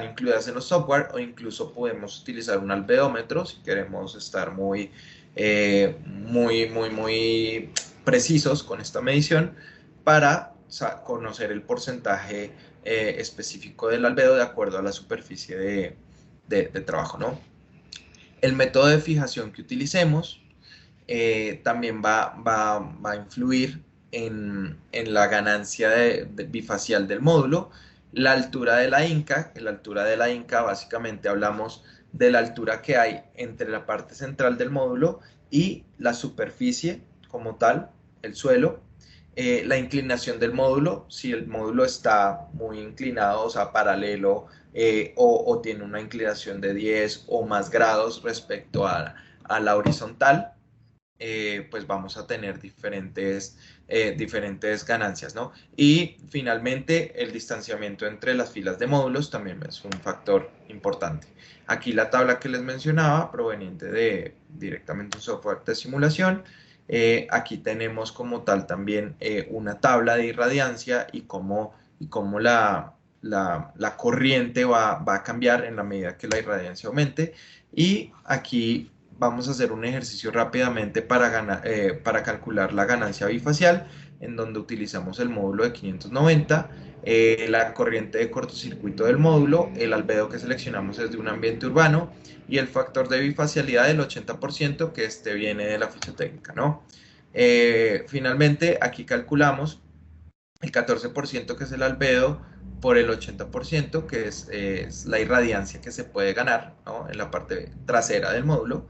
incluidas en los software, o incluso podemos utilizar un albedómetro si queremos estar muy precisos con esta medición para conocer el porcentaje específico del albedo de acuerdo a la superficie de trabajo, ¿no? El método de fijación que utilicemos también va a influir en la ganancia bifacial del módulo. La altura de la inca, básicamente hablamos de la altura que hay entre la parte central del módulo y la superficie como tal, el suelo. La inclinación del módulo, si el módulo está muy inclinado, o sea, paralelo, o tiene una inclinación de 10 o más grados respecto a la horizontal, pues vamos a tener diferentes ganancias, ¿no? Y finalmente, el distanciamiento entre las filas de módulos también es un factor importante. Aquí la tabla que les mencionaba, proveniente directamente de un software de simulación. Aquí tenemos como tal también una tabla de irradiancia y cómo la corriente va a cambiar en la medida que la irradiancia aumente. Y aquí vamos a hacer un ejercicio rápidamente para calcular la ganancia bifacial, en donde utilizamos el módulo de 590, la corriente de cortocircuito del módulo, el albedo que seleccionamos es de un ambiente urbano, y el factor de bifacialidad del 80%, que viene de la ficha técnica, ¿no? Finalmente, aquí calculamos el 14%, que es el albedo, por el 80%, que es la irradiancia que se puede ganar, ¿no?, en la parte trasera del módulo.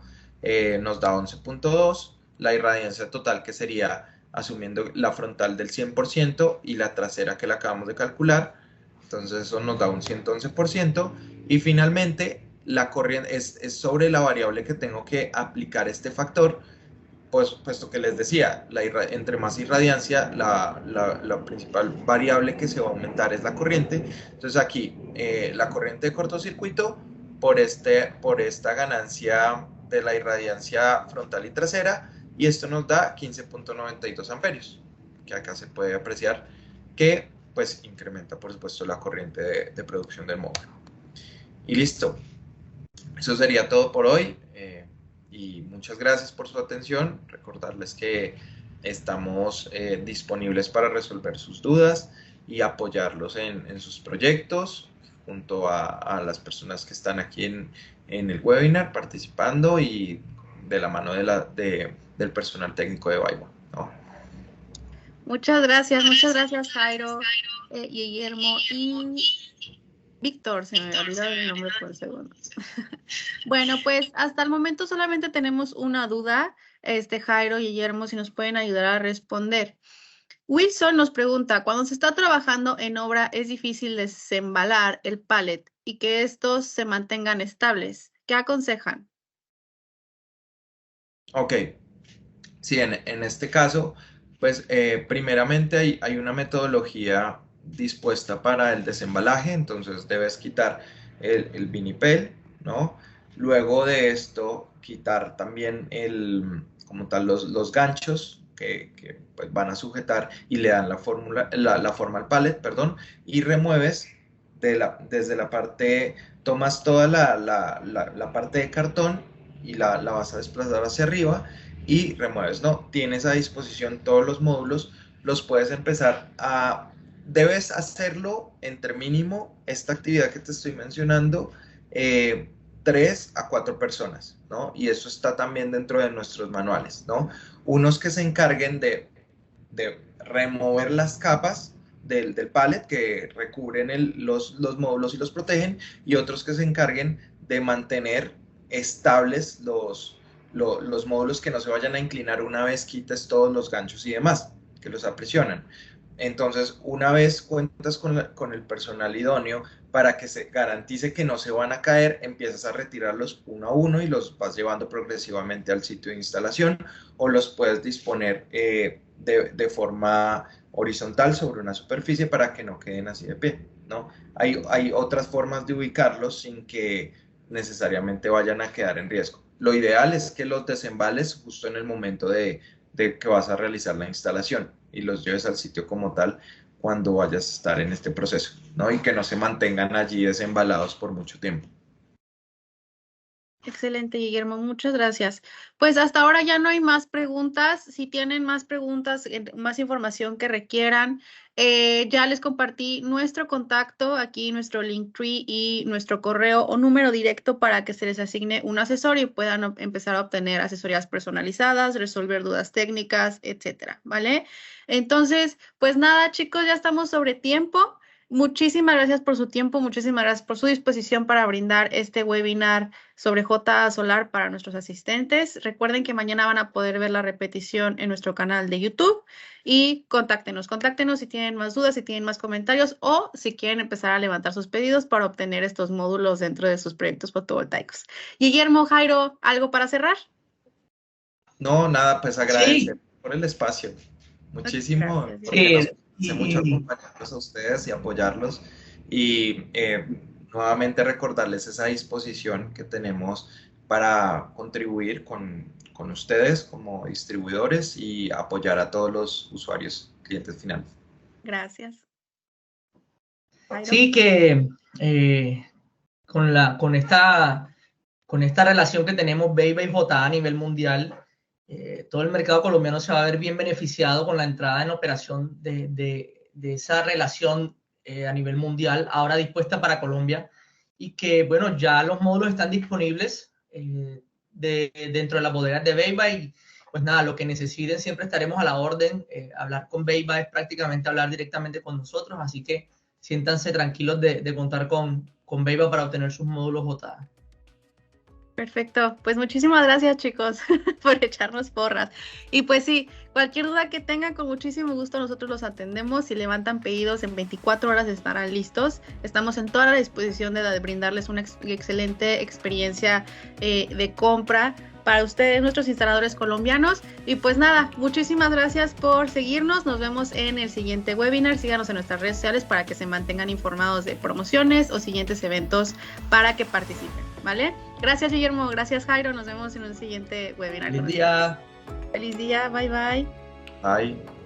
Nos da 11.2, la irradiancia total, que sería asumiendo la frontal del 100% y la trasera que la acabamos de calcular, entonces eso nos da un 111%, y finalmente la corriente es sobre la variable que tengo que aplicar este factor, pues puesto que les decía, entre más irradiancia, la principal variable que se va a aumentar es la corriente. Entonces aquí la corriente de cortocircuito por esta ganancia de la irradiancia frontal y trasera, y esto nos da 15.92 amperios, que acá se puede apreciar que pues incrementa por supuesto la corriente de producción del módulo. Y listo, eso sería todo por hoy. Y muchas gracias por su atención. Recordarles que estamos disponibles para resolver sus dudas y apoyarlos en sus proyectos, junto a las personas que están aquí en el webinar participando, y de la mano del personal técnico de Viva, ¿no? Muchas gracias Jairo, Guillermo y Víctor, se me olvidó el nombre por un segundo. Bueno, pues hasta el momento solamente tenemos una duda, Jairo y Guillermo, si nos pueden ayudar a responder. Wilson nos pregunta, cuando se está trabajando en obra es difícil desembalar el pallet y que estos se mantengan estables. ¿Qué aconsejan? Ok, sí, en este caso, pues primeramente hay una metodología dispuesta para el desembalaje. Entonces debes quitar el vinipel, ¿no? Luego de esto, quitar también como tal los ganchos que pues, van a sujetar y le dan la forma al pallet, perdón, y remueves desde la parte, tomas toda la parte de cartón y la vas a desplazar hacia arriba y remueves, ¿no? Tienes a disposición todos los módulos, los puedes empezar debes hacerlo entre mínimo, esta actividad que te estoy mencionando, 3 a 4 personas, ¿no? Y eso está también dentro de nuestros manuales, ¿no? Unos que se encarguen de remover las capas del pallet que recubren los módulos y los protegen, y otros que se encarguen de mantener estables los módulos, que no se vayan a inclinar una vez quites todos los ganchos y demás, que los aprisionan. Entonces, una vez cuentas con el personal idóneo para que se garantice que no se van a caer, empiezas a retirarlos uno a uno y los vas llevando progresivamente al sitio de instalación, o los puedes disponer de forma horizontal sobre una superficie para que no queden así de pie, ¿no? Hay otras formas de ubicarlos sin que necesariamente vayan a quedar en riesgo. Lo ideal es que los desembales justo en el momento de que vas a realizar la instalación y los lleves al sitio como tal cuando vayas a estar en este proceso, ¿no? Y que no se mantengan allí desembalados por mucho tiempo. Excelente, Guillermo, muchas gracias. Pues hasta ahora ya no hay más preguntas. Si tienen más preguntas, más información que requieran, ya les compartí nuestro contacto, aquí nuestro Linktree y nuestro correo o número directo para que se les asigne un asesor y puedan empezar a obtener asesorías personalizadas, resolver dudas técnicas, etcétera, ¿vale? Entonces, pues nada, chicos, ya estamos sobre tiempo. Muchísimas gracias por su tiempo, muchísimas gracias por su disposición para brindar este webinar sobre JA Solar para nuestros asistentes. Recuerden que mañana van a poder ver la repetición en nuestro canal de YouTube y contáctenos si tienen más dudas, si tienen más comentarios o si quieren empezar a levantar sus pedidos para obtener estos módulos dentro de sus proyectos fotovoltaicos. Guillermo, Jairo, ¿algo para cerrar? No, nada, pues agradecer por el espacio. Muchísimo. Gracias, Hace mucho acompañarlos a ustedes y apoyarlos, y nuevamente recordarles esa disposición que tenemos para contribuir con ustedes como distribuidores y apoyar a todos los usuarios, clientes finales. Gracias. Sí, que con esta relación que tenemos BayBa y JA a nivel mundial, todo el mercado colombiano se va a ver bien beneficiado con la entrada en operación de esa relación a nivel mundial, ahora dispuesta para Colombia, y que, bueno, ya los módulos están disponibles dentro de las bodegas de BayBa, y pues nada, lo que necesiten siempre estaremos a la orden. Hablar con BayBa es prácticamente hablar directamente con nosotros, así que siéntanse tranquilos de contar con BayBa para obtener sus módulos JA. Perfecto, pues muchísimas gracias, chicos, por echarnos porras. Y pues sí, cualquier duda que tengan, con muchísimo gusto nosotros los atendemos. Si levantan pedidos, en 24 horas estarán listos. Estamos en toda la disposición de brindarles una excelente experiencia de compra para ustedes, nuestros instaladores colombianos. Y pues nada, muchísimas gracias por seguirnos. Nos vemos en el siguiente webinar. Síganos en nuestras redes sociales para que se mantengan informados de promociones o siguientes eventos para que participen, ¿vale? Gracias, Guillermo. Gracias, Jairo. Nos vemos en un siguiente webinar. Feliz día. Feliz día. Bye, bye. Bye.